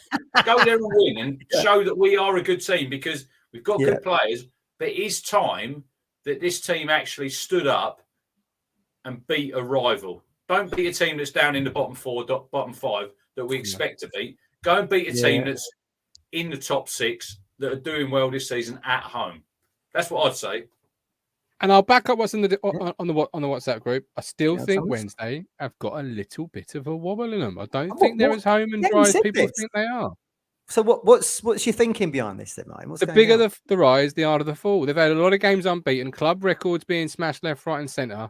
go there and win and show that we are a good team because we've got good players. But it is time that this team actually stood up and beat a rival. Don't beat a team that's down in the bottom 4, bottom 5 that we expect to beat. Go and beat a team that's in the top 6 that are doing well this season at home. That's what I'd say. And I'll back up what's on the WhatsApp group. I still think Wednesday have got a little bit of a wobble in them. I don't think they're as home and dry as people think they are. So what's your thinking behind this then, mate? The bigger the rise, the harder the fall. They've had a lot of games unbeaten, club records being smashed left, right, and centre.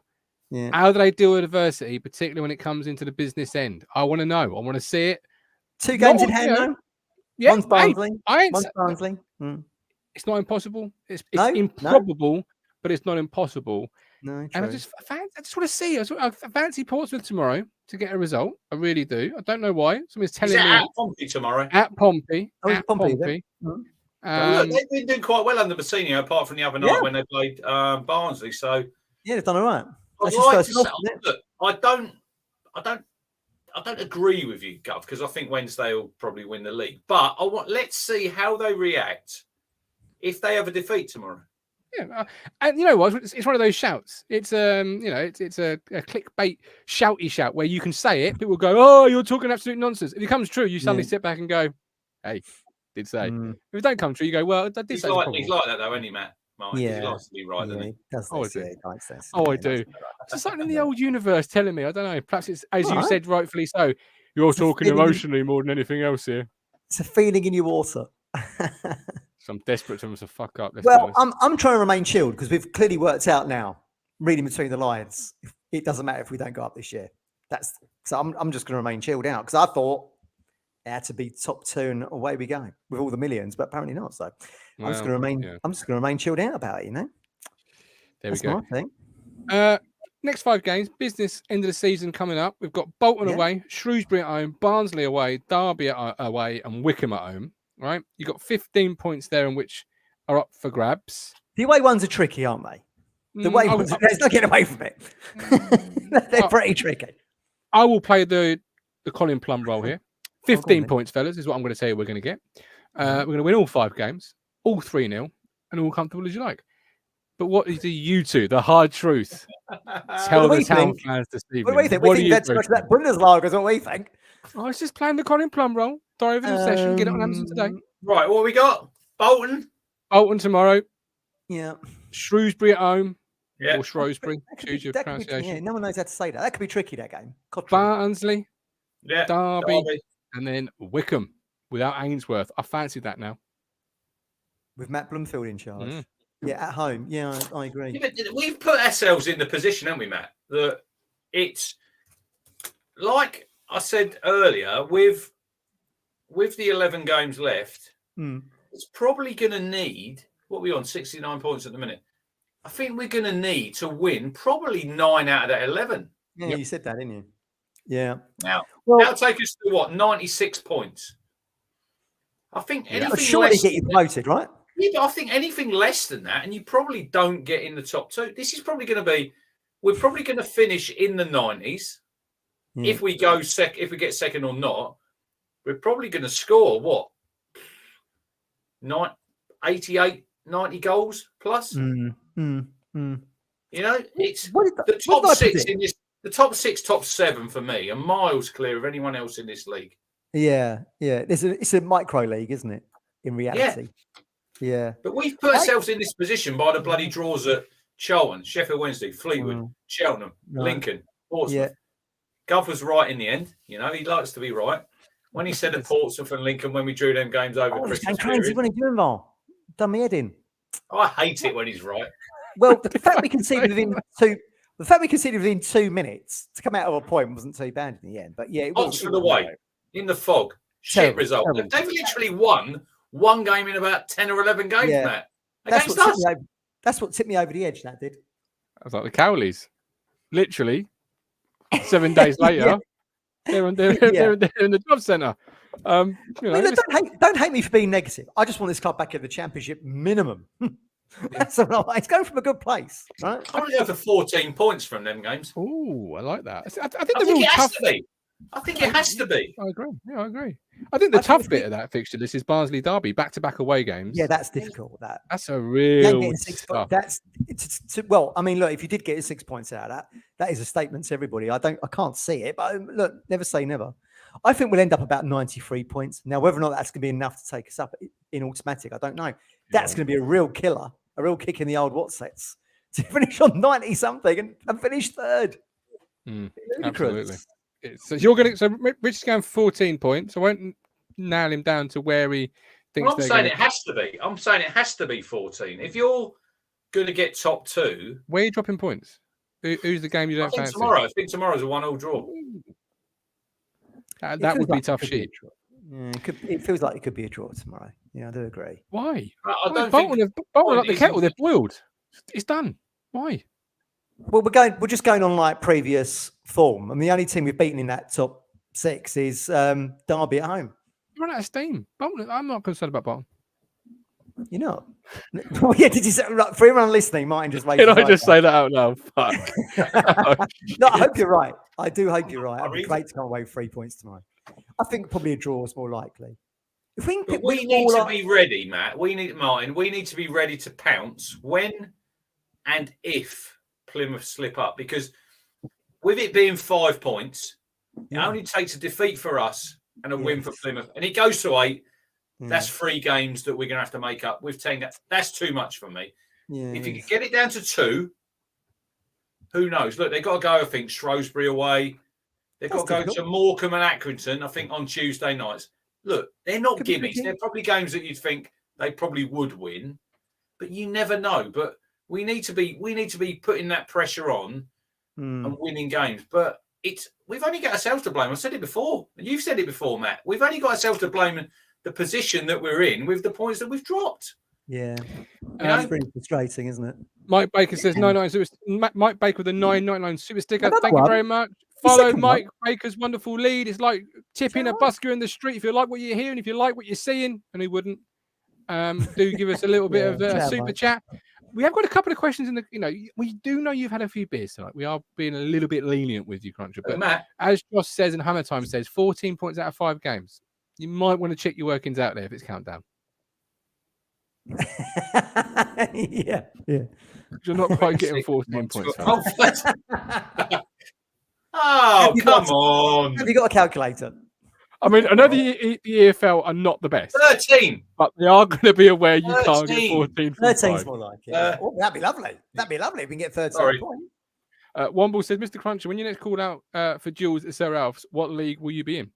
Yeah. How do they deal with adversity, particularly when it comes into the business end? I want to know. I want to see it. 2 games in hand, though. Yeah, one's Barnsley. One's Barnsley. It's not impossible. It's improbable, but it's not impossible. No, true. And I just want to see. I fancy Portsmouth tomorrow to get a result. I really do. I don't know why. Somebody's telling me at Pompey tomorrow. At Pompey. Oh, at Pompey. Look, they've been doing quite well under Bassino, apart from the other night when they played Barnsley. So they've done all right. I don't agree with you, Gov, because I think Wednesday will probably win the league. But let's see how they react if they have a defeat tomorrow. Yeah, and you know what? It's one of those shouts. It's it's a clickbait shouty shout where you can say it. People go, "Oh, you're talking absolute nonsense." If it comes true, you suddenly sit back and go, "Hey, did say." If it don't come true, you go, "Well, I did say." He's like that though, isn't he, Matt? Martin? Yeah, he likes to be right, doesn't he? I do. It's something in the old universe telling me. I don't know. Perhaps it's as you said, rightfully so. You're talking emotionally more than anything else here. It's a feeling in your water. So I'm desperate for them to fuck up. I'm trying to remain chilled because we've clearly worked out now, reading between the lines, it doesn't matter if we don't go up this year. So I'm just going to remain chilled out because I thought it had to be top 2 and away we go with all the millions, but apparently not. So I'm just going to remain. Yeah. I'm just going to remain chilled out about it. There we go. Next 5 games, business end of the season coming up. We've got Bolton away, Shrewsbury at home, Barnsley away, Derby away, and Wickham at home. Right, you got 15 points there, in which are up for grabs. The away ones are tricky, aren't they? The away ones, there's no getting away from it. They're pretty tricky. I will play the Colin Plum role here. 15 points, fellas, is what I'm going to tell you we're going to get. We're going to win all 5 games, all 3-0, and all comfortable as you like. But what do you two, the hard truth, tell the town fans this evening? What do we think? We think that's much that Bundesliga is what we think. I was just playing the Colin Plum role. Dive in the session, get it on Amazon today. Right, what we got? Bolton tomorrow. Yeah. Shrewsbury at home. Yeah. Or Shrewsbury. Choose your pronunciation. No one knows how to say that. That could be tricky, that game. Barnsley. Yeah. Derby. And then Wickham without Ainsworth. I fancy that now. With Matt Bloomfield in charge. Yeah, at home. Yeah, I agree. Yeah, but we've put ourselves in the position, haven't we, Matt? That it's like I said earlier, with the 11 games left, it's probably going to need, what are we on, 69 points at the minute? I think we're going to need to win probably 9 out of that 11. Yeah, you said that, didn't you? Yeah. Now, that'll take us to what, 96 points? I think anything surely get you promoted, right? Yeah, but I think anything less than that, and you probably don't get in the top 2. This is probably going to be, we're probably going to finish in the 90s. Yeah. If we get second or not, we're probably going to score what? 88, 90 goals plus. You know, it's the top 6 in this. The top 6, top 7 for me are miles clear of anyone else in this league. Yeah. It's a micro league, isn't it? In reality. Yeah. But we've put ourselves in this position by the bloody draws at Charlton, Sheffield Wednesday, Fleetwood, Cheltenham, Lincoln, Portsmouth. Yeah. Gov was right in the end. You know, he likes to be right. When he said at Portsmouth and Lincoln when we drew them games over Christmas crazy when he do involved. Done me head in. I hate it when he's right. Well, the fact we conceded within 2 minutes to come out of a point wasn't too bad in the end. But yeah, it was Oxford away in the fog. Shit result. They've literally won one game in about 10 or 11 games, Matt. That's what tipped me over the edge, that did. I was like the Cowleys. Literally, 7 days later, they're in the job centre. Don't hate me for being negative. I just want this club back in the Championship minimum. That's all. It's going from a good place, right? I want to go for 14 points from them games. Oh, I like that. I think it has to be. I think it has to be. I agree. Yeah, I agree. I think the tough bit of that fixture list is Barnsley Derby, back-to-back away games. Yeah, that's difficult. That's a real stuff. Well, I mean, look, if you did get 6 points out of that, that is a statement to everybody. I can't see it, but look, never say never. I think we'll end up about 93 points. Now, whether or not that's going to be enough to take us up in automatic, I don't know. That's going to be a real killer, a real kick in the old Watsets to finish on 90 something and finish third. Absolutely. So Rich is going for 14 points. I won't nail him down to where he thinks. I'm saying it has to be. I'm saying it has to be 14. If you're going to get top 2, where are you dropping points? Who's the game you don't fancy? I think tomorrow's a 1-1 draw. That would be tough sheet. Yeah, it feels like it could be a draw tomorrow. Yeah, I do agree. Why? I don't Bolton like the kettle. They're boiled. It's done. Why? Well, we're just going on like previous form, and the only team we've beaten in that top 6 is Derby at home. Run out of steam. Bolton. I'm not concerned about Bolton. You're not. Well, yeah, did you say for everyone listening? Martin just wait. Can I just say that out now? Fuck. No, I hope you're right. I do hope you're right. I'd be great to come away with 3 points tomorrow. I think probably a draw is more likely. If we need to be ready, Matt. We need to be ready to pounce when and if Plymouth slip up, because with it being 5 points, it only takes a defeat for us and a win for Plymouth, and it goes to 8. That's 3 games that we're going to have to make up with 10. That's too much for me. Yeah, if you can get it down to 2, who knows? Look, they've got to go, I think, Shrewsbury away. They've got to go to Morecambe and Accrington, I think, on Tuesday nights. Look, they're not gimmicks. They're probably games that you'd think they probably would win, but you never know. But we need to be putting that pressure on and winning games. But we've only got ourselves to blame. I said it before, and you've said it before, Matt. We've only got ourselves to blame and the position that we're in with the points that we've dropped. Yeah, it's pretty frustrating, isn't it? Mike Baker says 99 Mike Baker with a 999 super sticker. Thank you very much. Follow Mike Baker's wonderful lead. It's like tipping a busker in the street. If you like what you're hearing, if you like what you're seeing, and he wouldn't, do give us a little bit of a super chat. We have got a couple of questions in the. We do know you've had a few beers tonight. We are being a little bit lenient with you, Cruncher. But Matt, as Josh says and Hammer Time says, 14 points out of 5 games. You might want to check your workings out there if it's countdown. Yeah. You're not quite getting 14 points. Oh, come on. Have you got a calculator? I mean, I know the EFL are not the best. 13. But they are going to be aware you can't get 14. 13's more like it. That'd be lovely. That'd be lovely if we can get 13 points. Womble says, Mr. Cruncher, when you next call out for Jules at Sir Alf's, what league will you be in?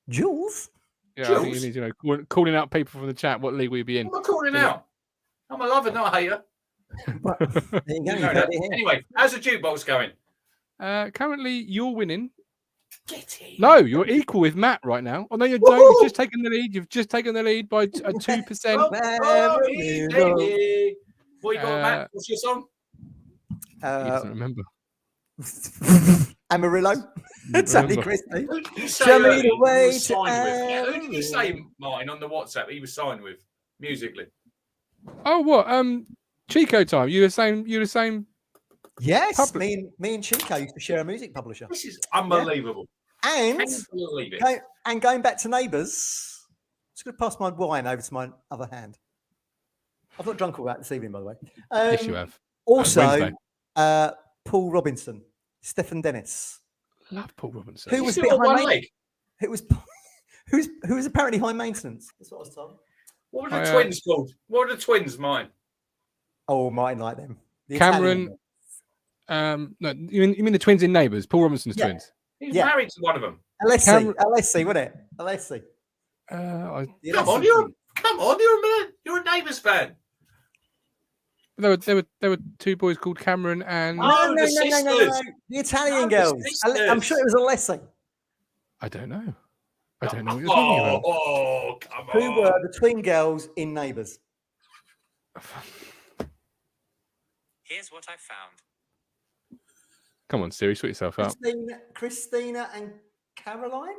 Jules? Yeah, Jules? I think you need, calling out people from the chat, what league will you be in? I'm not calling out. I'm a lover, not a hater. Anyway, how's the jukebox going? Currently, you're winning. Get in. No, you're equal with Matt right now. Oh, no, you've just taken the lead. You've just taken the lead by 2%. What you got, Matt? What's your song? He doesn't remember. Amarillo. Tony Christie. Who did you say, Martin, on the WhatsApp he was signed with musically? Oh, what? Chico time. You were saying. Yes, me and Chico used to share a music publisher. This is unbelievable. Yeah. And going back to Neighbours, I'm just going to pass my wine over to my other hand. I've not drunk all that this evening, by the way. Yes, you have. Also, Paul Robinson, Stephen Dennis. Love Paul Robinson. Who was who was apparently high maintenance. That's what I was told. What were the twins called? What are the twins, mine? Oh, mine like them. Cameron. No, you mean the twins in Neighbours? Paul Robinson's twins. He's married to one of them. Alessi, wasn't it? Alessi. Come on, you're a Neighbours fan. There were 2 boys called Cameron and no, the Italian girls. I'm sure it was Alessi. I don't know. I don't know what you're talking about. Oh, come on. Who were the twin girls in Neighbours? Here's what I found. Come on, Siri, sort yourself out. Christina and Caroline?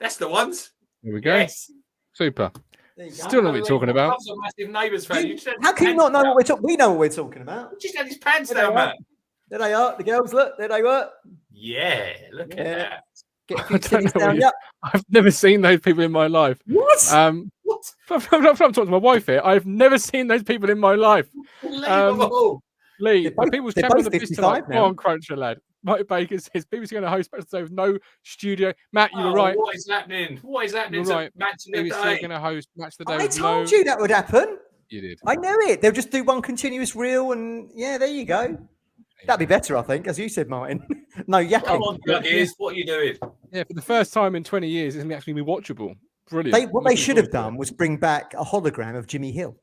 That's the ones. Here we go. Yes. Super. There you go. Still know what you're talking about. I was a massive Neighbours fan. How can you not know what we're talking? We know what we're talking about. He just had his pants There down, they are. man. There they are. The girls, look. There they were. Yeah, look at Yeah. that. Get a I few don't know titties down. what Yep. I've never seen those people in my life. What? I'm What? talking to my wife here. I've never seen those people in my life. Unbelievable. Lee, They're the both- people's they're champion both of the fist 55 tonight. now. Go on, Cruncher lad. Mike Baker says BBC's going to host match today with no studio. Matt, you were right. What is happening? What is happening? You're right. Match of the BBC are day. going to host match today I with told no. you that would happen. You did. I know it. They'll just do one continuous reel, and yeah, there you go. That'd be better, I think, as you said, Martin. No Come yapping. on, Douglas. What are you doing? Yeah, for the first time in 20 years, it's actually be watchable. Brilliant. What they Looking should have forward to done was bring back a hologram of Jimmy Hill, it.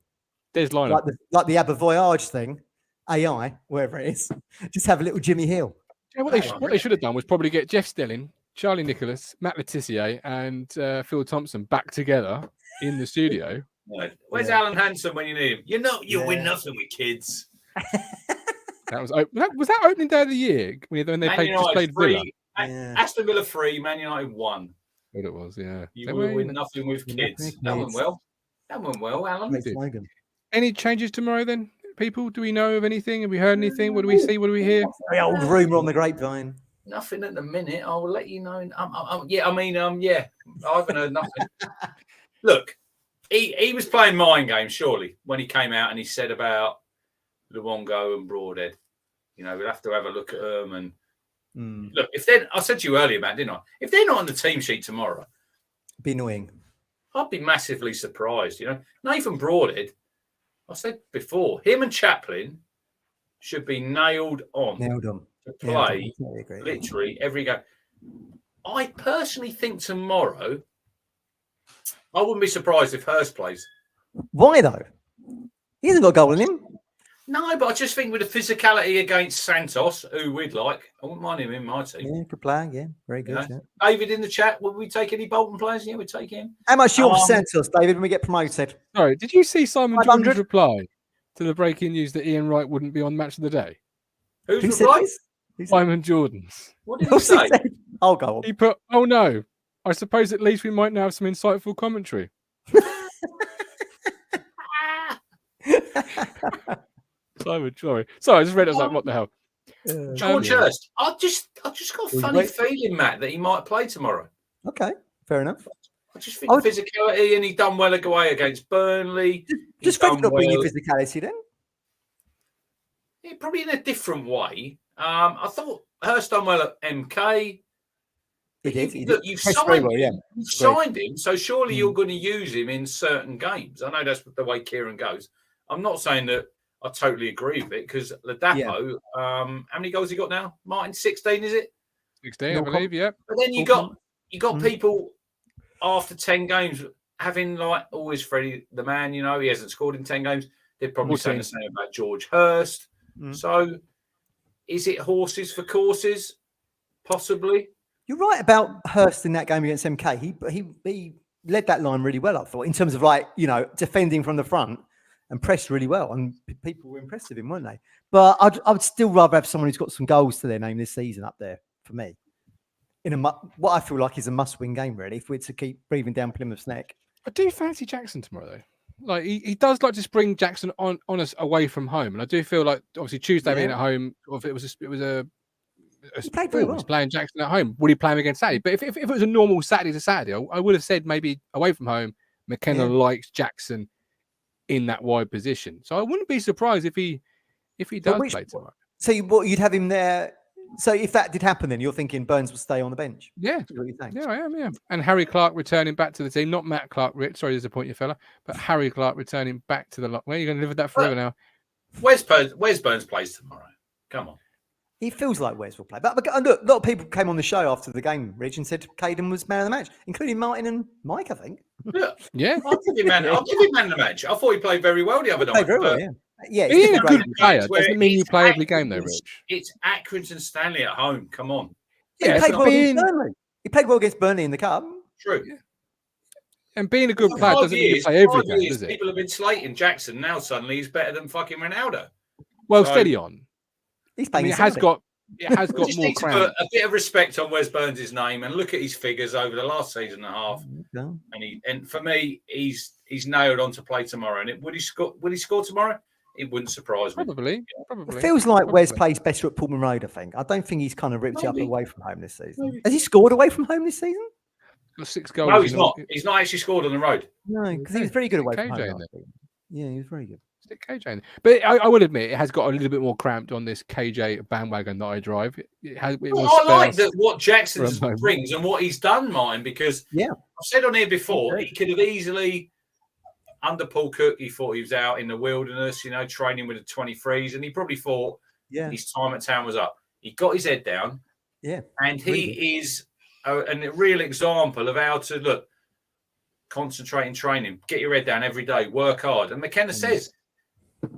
There's lineup. like the Abba Voyage thing, AI, wherever it is. Just have a little Jimmy Hill. Yeah, what they should have done was probably get Jeff Stelling, Charlie Nicholas, Matt Letitia, and Phil Thompson back together in the studio. Where's Yeah. Alan Hansen when you need him? You win Yeah. nothing with kids. That was that opening day of the year when they Man played, just United played 3, Villa. Yeah. Aston Villa 3, Man United 1. What it was, yeah. You They will were- win nothing with Win kids. nothing with That went kids. well. That went well, Alan. Great did. slogan. Any changes tomorrow then, people? Do we know of anything? Have we heard anything? What do we see? What do we hear? The old rumour on the grapevine. Nothing at the minute. I will let you know. Yeah. I haven't heard nothing. Look, he was playing mind games, surely, when he came out and he said about Luongo and Broadhead. We'll have to have a look at them. And look, I said to you earlier, Matt, didn't I? If they're not on the team sheet tomorrow, Be annoying. I'd be massively surprised. Nathan Broadhead, I said before, him and Chaplin should be nailed on Nailed on. to Yeah, I play totally agree. literally every game. I personally think tomorrow, I wouldn't be surprised if Hurst plays. Why though? He hasn't got a goal in him. No, but I just think with the physicality against Santos, who we'd like, I wouldn't mind him in my team. Yeah, good player. Yeah, very good. Yeah. Yeah. David in the chat, would we take any Bolton players? Yeah, we'd take him. How much you want for Santos, David, when we get promoted? Sorry, did you see Simon 500? Jordan's reply to the breaking news that Ian Wright wouldn't be on Match of the Day? Who's Who said right? this? Who said- Simon Jordan's. What did he What's he say? said? I'll go on. He put, "Oh no, I suppose at least we might now have some insightful commentary." Simon, sorry, I just read it. I was like, "What the hell?" George Yeah. Hurst. I just got a Was funny wait- feeling, Matt, that he might play tomorrow. Okay, fair enough. I just think I would- physicality, and he done well away against Burnley. He's Just Fred done not bring your well. physicality then. Yeah, probably in a different way. I thought Hurst done well at MK. He did. He Look, did. you've Pressed signed very well, yeah. him. You've signed him, so surely Mm. you're going to use him in certain games. I know that's the way Kieran goes. I'm not saying that I totally agree with it because Ladapo, how many goals he got now? Martin, 16, is it? 16, No I believe. Yeah. But then you got people after 10 games having like always Freddie the man, he hasn't scored in 10 games. They're probably saying the same about George Hurst. Mm. So is it horses for courses? Possibly. You're right about Hurst in that game against MK. He led that line really well, I thought, in terms of defending from the front and pressed really well. And people were impressed with him, weren't they? But I would still rather have someone who's got some goals to their name this season up there for me. In what I feel like is a must-win game, really, if we're to keep breathing down Plymouth's neck. I do fancy Jackson tomorrow, though. Like he does like to bring Jackson on us away from home, and I do feel like obviously Tuesday being at home, or if it was a He played very well. he's playing Jackson at home. Would he play him against Saturday? But if it was a normal Saturday to Saturday, I would have said maybe away from home, McKenna likes Jackson in that wide position. So I wouldn't be surprised if he does play tomorrow. So you'd have him there. So if that did happen, then you're thinking Burns will stay on the bench. Yeah. Is what you're saying? Yeah, I am. Yeah, and Harry Clark returning back to the team, not Matt Clark. Sorry to disappoint you, fella, but Harry Clark returning back to the lot. Where are you going to live with that forever now? Where's Burns plays tomorrow? Come on. He feels like Wes will play. But look, a lot of people came on the show after the game, Rich, and said Caden was man of the match, including Martin and Mike, I think. Yeah, I'll give him man of the match. I thought he played very well the other night. Played very well, yeah. Yeah, he's a different good grade. player. Doesn't mean you play every game, though, Rich. It's Accrington Stanley at home. Come on. Yeah, Yeah, he played it's well not against Burnley. He played well against Burnley in the cup. True. And being a good For player 5 doesn't mean you years, play every 5 game, years, does it? people have been slating Jackson. Now suddenly he's better than fucking Ronaldo. Well, So- steady on. He's I playing. mean, in it has Saudi. got We just more need to crown. put a bit of respect on Wes Burns' name and look at his figures over the last season and a half. No. And for me, he's nailed on to play tomorrow. And would he score tomorrow? It wouldn't surprise me. Probably. It feels like Wes Probably. plays better at Pullman Road. I think. I don't think he's kind of ripped it up Maybe. away from home this season. Maybe. Has he scored away from home this season? Got 6 goals. No, he's not. He's not actually scored on the road. No, because he was very good away from KJ home. in last there. season. Yeah, he was very good. Stick KJ in. But I will admit, it has got a little bit more cramped on this KJ bandwagon that I drive. It Well, I like sparse that what Jackson for a moment. brings and what he's done, mine, because Yeah. I've said on here before, Okay. he could have easily, under Paul Cook, he thought he was out in the wilderness, training with the 23s, and he probably thought Yeah. his time at town was up. He got his head down, Yeah. and he Really is a real example of how to look, concentrate in training, get your head down every day, work hard. And McKenna says,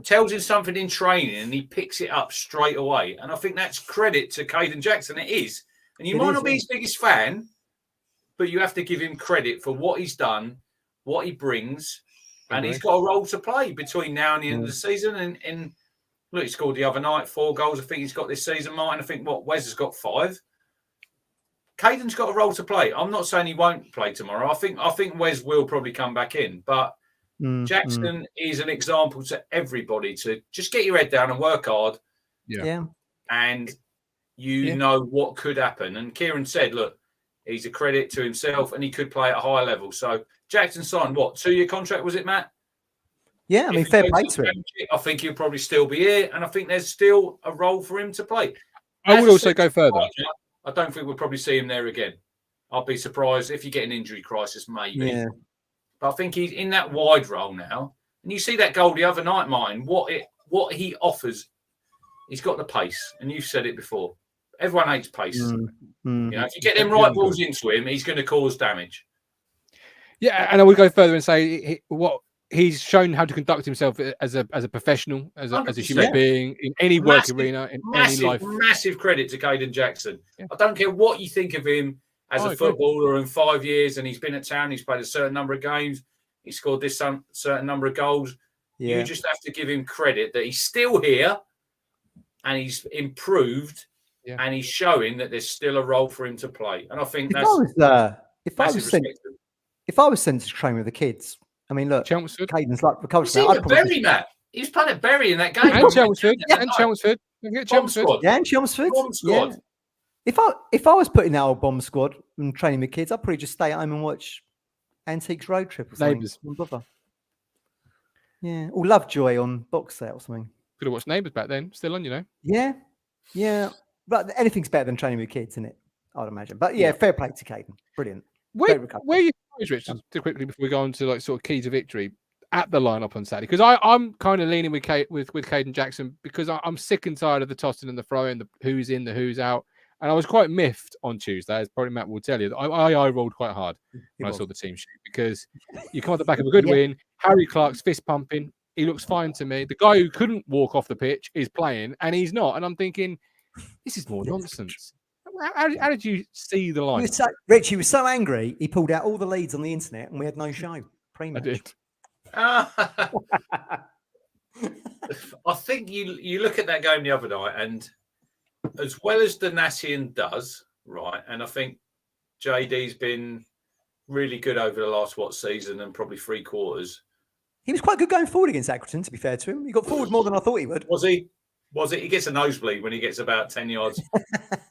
tells him something in training, and he picks it up straight away. And I think that's credit to Caden Jackson. It is. And you It might is, not be yeah. his biggest fan, but you have to give him credit for what he's done, what he brings, and he's got a role to play between now and the end of the season. And look, he scored the other night, 4 goals. I think he's got this season, Martin. I think Wes has got 5. Caden's got a role to play. I'm not saying he won't play tomorrow. I think Wes will probably come back in, but Jackson is an example to everybody to just get your head down and work hard. Yeah. And you know what could happen. And Kieran said, look, he's a credit to himself and he could play at a high level. So Jackson signed what, 2-year contract, was it, Matt? Yeah, I mean, If he fair goes play to to him. Championship, I think he'll probably still be here. And I think there's still a role for him to play. I As would a also go further. striker, I don't think we'll probably see him there again. I'll be surprised if you get an injury crisis, maybe. Yeah. But I think he's in that wide role now. And you see that goal the other night, Martin, what he offers, he's got the pace. And you've said it before. Everyone hates pace. If you get them right balls into him, he's going to cause damage. Yeah, and I would go further and say what he's shown how to conduct himself as a professional, as a human 100%. being in any work arena, in any life. Massive credit to Caden Jackson. Yeah. I don't care what you think of him as a footballer in 5 years, and he's been at town, he's played a certain number of games, he scored this certain number of goals. Yeah. You just have to give him credit that he's still here and he's improved and he's showing that there's still a role for him to play. And I think if I was sent to train with the kids, I mean, look, Chelmsford. Caden's like recovered. He's at Bury, Matt. He was playing at Bury in that game. And Chelmsford. And Chelmsford. Yeah, and Chelmsford. Bomb squad. Yeah. If I was putting that old bomb squad and training with kids, I'd probably just stay at home and watch Antiques Road Trip or something. Neighbours. Yeah, or Lovejoy on box set or something. Could have watched Neighbours back then. Still on, Yeah. But anything's better than training with kids, isn't it? I'd imagine. But yeah, fair play to Caden. Brilliant. Where are you, Richard, quickly before we go on to like sort of key to victory at the lineup on Saturday? Because I'm kind of leaning with Caden Jackson because I'm sick and tired of the tossing and the throwing, the who's in, the who's out. And I was quite miffed on Tuesday, as probably Matt will tell you. I rolled quite hard when I saw the team sheet because you come at the back of a good win. Harry Clark's fist pumping. He looks fine to me. The guy who couldn't walk off the pitch is playing, and he's not. And I'm thinking, this is more nonsense. How did you see the line? Rich, he was so angry, he pulled out all the leads on the internet, and we had no show. Pre-match. I did. I think you look at that game the other night, and as well as Donatian does, right, and I think JD's been really good over the last season and probably 3 quarters. He was quite good going forward against Accrington, to be fair to him. He got forward more than I thought he would. Was he? He gets a nosebleed when he gets about 10 yards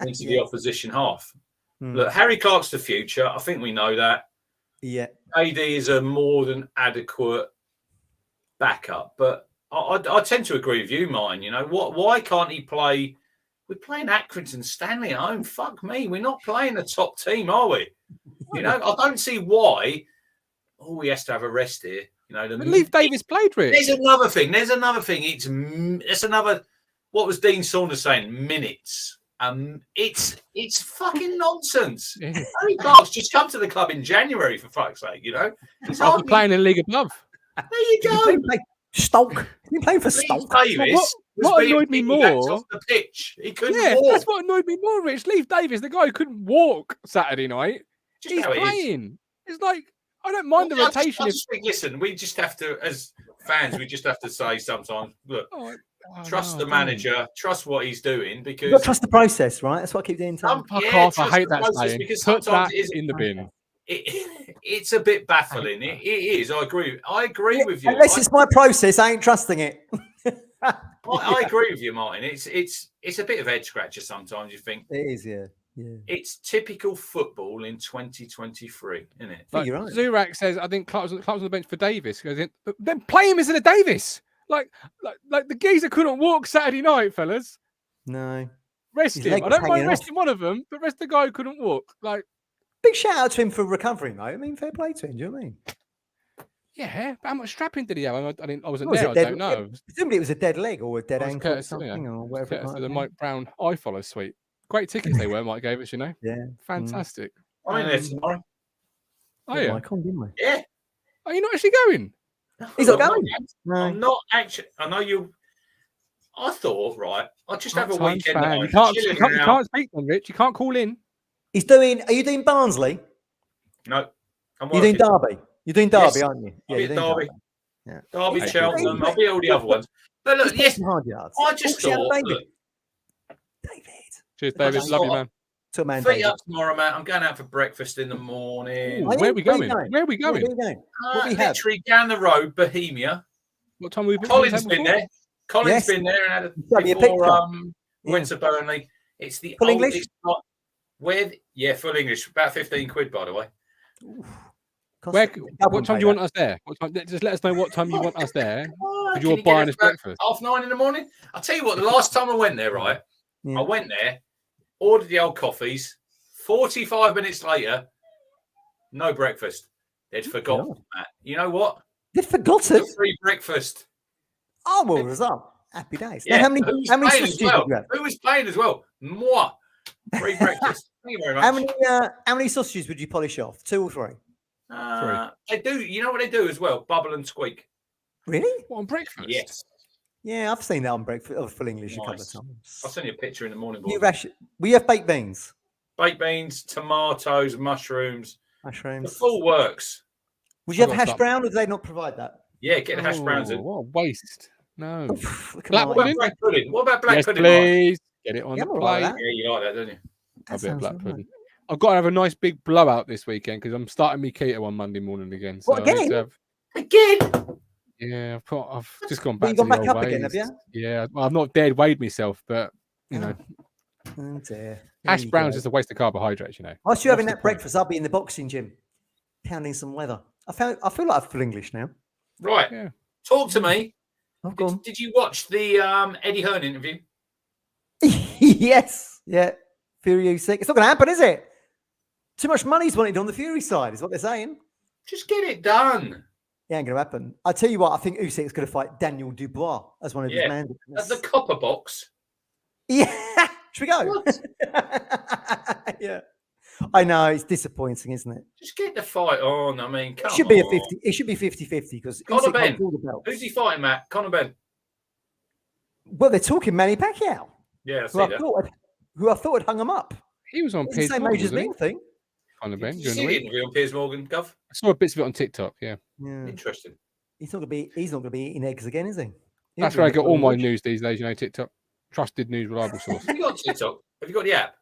into the opposition half. Look, Harry Clark's the future. I think we know that. Yeah. AD is a more than adequate backup. But I tend to agree with you, Martin. Why can't he play? We're playing Accrington Stanley at home. Fuck me. We're not playing a top team, are we? I don't see why. Oh, he has to have a rest here. Leave Davis played with. There's another thing. It's another. What was Dean Saunders saying? Minutes. It's fucking nonsense. Harry Clark's just come to the club in January, for fuck's sake. He's after playing in the league above. There you go. Stoke. He's playing for Stoke. Davis. What annoyed me more? Off the pitch. He couldn't walk. That's what annoyed me more, Rich. Leave Davis, the guy who couldn't walk Saturday night. He's playing. It's like I don't mind the rotation. I just think, listen, we just have to, as fans, we just have to say sometimes, look, trust the manager, trust what he's doing, because you got to trust the process, right? That's what I keep doing. Fuck off! I hate that saying. Because Put sometimes that it is in the bin. It's a bit baffling. It is. I agree with you. Unless it's my process, I ain't trusting it. I agree with you, Martin. It's a bit of head scratcher sometimes. You think it is, yeah. It's typical football in 2023, isn't it? Like, you're right. Zurak says, I think Clark's on the bench for Davis. Goes in, then play him instead of Davis. Like the geezer couldn't walk Saturday night, fellas. No. Rest His him. leg I was don't mind hanging resting one of them, but rest the guy who couldn't walk. Like, big shout out to him for recovering, mate. I mean, fair play to him. Do you know what I mean? yeah, but how much strapping did he have? I wasn't Was there. it I don't know. Presumably it was a dead leg or a dead It was ankle or Curtis, something or whatever. Curtis the Mike Brown eye follow suite. Great tickets they were. Mike gave us, Yeah. fantastic. I'm in there tomorrow. Oh yeah. Mike on, didn't we? Yeah. Are you not actually going? He's not going. I'm not actually. I know you. I thought, right, I'll just have a Sometimes, weekend. fan. At You home, can't speak then, Rich. You can't call in. He's doing. Are you doing Barnsley? No, I'm You're working. doing Derby. You're doing Derby, Yes, aren't you? I'll be you're at doing Derby. Yeah. Derby, He's Cheltenham. playing- I'll be at all the other ones. But look, He's yes, playing hard yards. I just Talk shit thought. out, Look, David. Cheers, I David. just Love you, thought- man. To man, feet David. up tomorrow, mate. I'm going out for breakfast in the morning. Ooh, Are you? where are we Where are you going? Where are we Yeah, going? where are you going? What we have? Literally down the road, Bohemia. What time we? Colin's been there. Colin's Yes. been there and had a Got me a before picture. went to Burnley. It's the Full old, English? It's not, full English. About 15 quid, by the way. What time do you want us there? What time, just let us know what time you want us there. Because you're buying us breakfast. 9:30 in the morning. I'll tell you what. The last time I went there, right? Yeah. I went there, ordered the old coffees. 45 minutes later, no breakfast. They'd forgotten that. You know what? They'd forgotten. Free breakfast. Oh, well, was up. Happy days. Yeah. Now, how many paying sausages as well? did you have? Who was paying as well? Moi. Free breakfast. Thank you very much. How many sausages would you polish off? 2 or 3? They do. You know what they do as well? Bubble and squeak. Really? What, on breakfast? Yes. Yeah, I've seen that on breakfast or full English a couple of Nice. times. I'll send you a picture in the morning. You boys. we have baked beans, Baked beans, tomatoes, mushrooms. The mushrooms. full works. Would you have I've got hash some. brown or do they not provide that? Yeah, get the hash browns in. What a waste. No. Look at Black mine. What pudding? about black pudding? What about black Yes, pudding? Mark? please. Get it on Yeah, the I'm all right plate. with Yeah, you like that, don't you? That A bit of sounds black all right. pudding. I've got to have a nice big blowout this weekend because I'm starting my keto on Monday morning again. So What, I need to again? have- Again? yeah, I've just gone Well, back you to gone the back old up ways. again, have you? Yeah, well, I've not dared weighed myself, but you know, Oh dear. hash There you browns go. is a waste of carbohydrates. You know. Whilst you're having What's that the point? breakfast, I'll be in the boxing gym, pounding some leather. I feel like I'm full English now. Right. Yeah. Talk to me. I've gone. Did you watch the Eddie Hearn interview? Yes. Yeah. Fury Usyk. It's not going to happen, is it? Too much money's wanted on the Fury side, is what they're saying. Just get it done. It ain't going to happen. I tell you what, I think Usyk's going to fight Daniel Dubois as one of his Yeah. mandates. At the copper box. Yeah. Should we go? Yeah. I know it's disappointing, isn't it? Just get the fight on. I mean, come It should be a on. 50. It should be 50-50 because Conor Usyk Ben. holds all the belts. Who's he fighting, Matt? Conor Ben. Well, they're talking Manny Pacquiao, Yeah, I see who I that. thought had hung him up. He was on He's the Piers same Morgan, age as wasn't me, he? I think. On the bench Did you during see the the week. interview on Piers Morgan, Gov? I saw bits of it on TikTok. Yeah, Yeah. Interesting. He's not gonna be eating eggs again, is he? that's where I get all my news these days. You know, TikTok, trusted news, reliable source. Have you got TikTok? Have you got the app?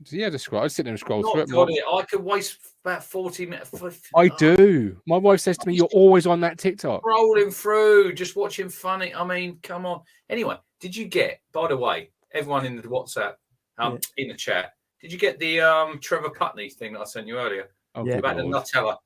So yeah, just scroll. I sit there and scroll Not through it. got it. I could waste about 40 minutes. I do. My wife says to me, "You're always on that TikTok." Rolling through, just watching funny. I mean, come on. Anyway, did you get, by the way, everyone in the WhatsApp, in the chat, did you get the Trevor Putney thing that I sent you earlier Oh, Yeah. good about the Lord. Nutella?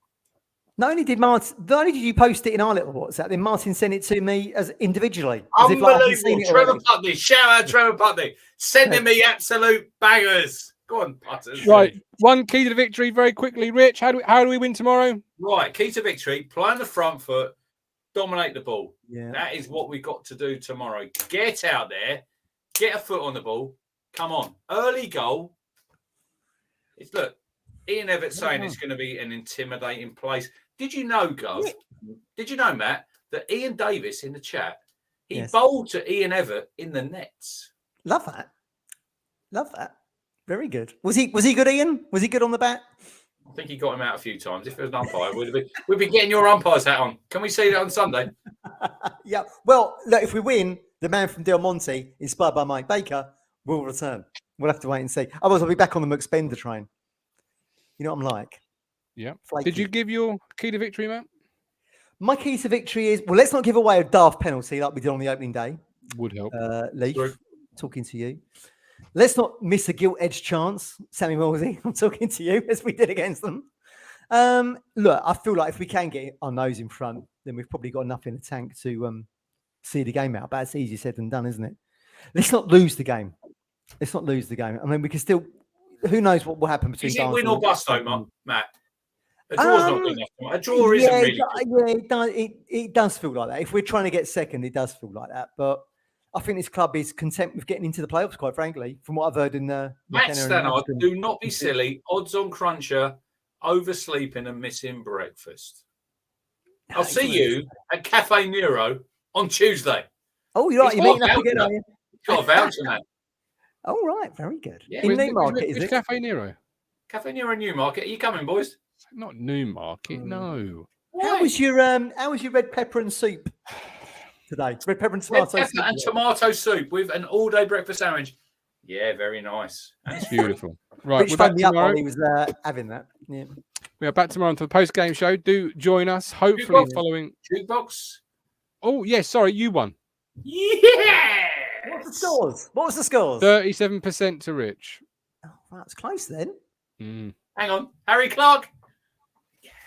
Not only did you post it in our little WhatsApp, then Martin sent it to me as individually. As if, like, I hadn't seen Unbelievable. it Trevor already. Putney. Shout out Trevor Putney. Sending me absolute bangers. Go on, Putters. Right, one key to the victory very quickly, Rich. How do we win tomorrow? Right, key to victory. Play on the front foot. Dominate the ball. Yeah. That is what we've got to do tomorrow. Get out there. Get a foot on the ball. Come on. Early goal. Look, Ian Everett saying it's going to be an intimidating place. Did you know, Gov? Yeah. Did you know, Matt, that Ian Davis in the chat, he Yes. bowled to Ian Everett in the nets. Love that. Love that. Very good. Was he good, Ian? Was he good on the bat? I think he got him out a few times. If it was an umpire, we'd be getting your umpire's hat on. Can we see that on Sunday? Yeah. Well, look, if we win, the man from Del Monte, inspired by Mike Baker, will return. We'll have to wait and see. Otherwise, I'll be back on the McSpender train. You know what I'm like? Yeah. Flaky. Did you give your key to victory, Matt? My key to victory is, well, let's not give away a daft penalty like we did on the opening day. Would help. Leaf, Good. talking to you. Let's not miss a gilt-edged chance. Sammy Morsey, I'm talking to you, as we did against them. Look, I feel like if we can get our nose in front, then we've probably got enough in the tank to see the game out. But it's easier said than done, isn't it? Let's not lose the game. Let's not lose the game. I mean, we can still... Who knows what will happen between... Is it win or bust, though, Matt? A draw's not good enough. A draw isn't really good. Yeah, it does feel like that. If we're trying to get second, it does feel like that. But I think this club is content with getting into the playoffs, quite frankly, from what I've heard in the... Matt Stannard, do not be silly. Odds on Cruncher, oversleeping and missing breakfast. I'll see you at Cafe Nero on Tuesday. Oh, you're right. You're meeting up again, are you? Got a voucher, Matt. Oh, right. Very good. Yeah. In Newmarket, is which it? Cafe Nero? Cafe Nero Newmarket. Are you coming, boys? Not Newmarket, no. How was your red pepper and soup today? Red pepper and Red tomato pepper soup. and tomato soup with an all-day breakfast sandwich. Yeah, very nice. That's beautiful. Right, Which we're back phoned me up tomorrow. while he was having that. Yeah. We are back tomorrow for the post-game show. Do join us. Hopefully Jukebox. following... Jukebox. Oh, yes, sorry, you won. Yeah. What was the scores? What was the scores? 37% to Rich. Oh, well, that's close then. Mm. Hang on. Harry Clark.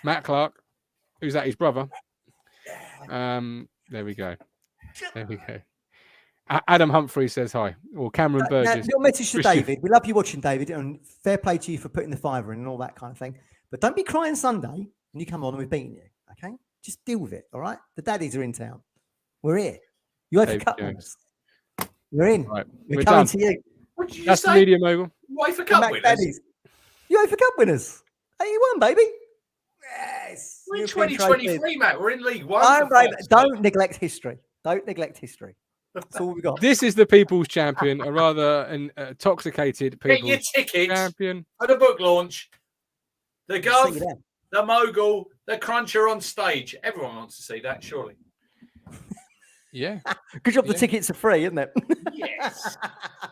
Matt Clark. Who's that? His brother. There we go. There we go. Adam Humphrey says hi. Or Cameron Now, Burgess. little message to Christian. David. We love you watching, David, and fair play to you for putting the fiver in and all that kind of thing. But don't be crying Sunday when you come on and we're beating you, okay? Just deal with it, all right? The daddies are in town. We're here. You have David Cup Jones. winners. We're in. Right, We're we're coming done. to you. What did you That's the say? media mogul. UEFA The Cup Mac winners. daddies. UEFA Cup winners. 81, baby. Yes. We're in European 2023, trophies. Matt. We're in League One. Oh, for baby. fuck's Don't sake. neglect history. Don't neglect history. That's all we got. This is the people's champion, a rather intoxicated Get your people's tickets champion. for the book launch. The See Gov, you there. the Mogul, the Cruncher on stage. Everyone wants to see that, surely. Yeah. Good job. The Yeah. tickets are free, isn't it? Yes.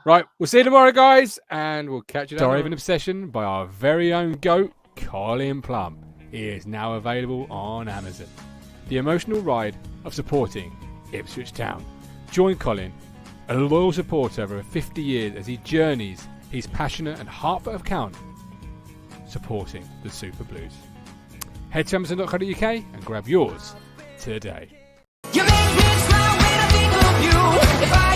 Right. We'll see you tomorrow, guys. And we'll catch you later. Diary of an Obsession by our very own goat, Colin Plumb. He is now available on Amazon. The emotional ride of supporting Ipswich Town. Join Colin, a loyal supporter over 50 years, as he journeys his passionate and heartfelt account supporting the Super Blues. Head to amazon.co.uk and grab yours today. You make me smile when I think of you. If I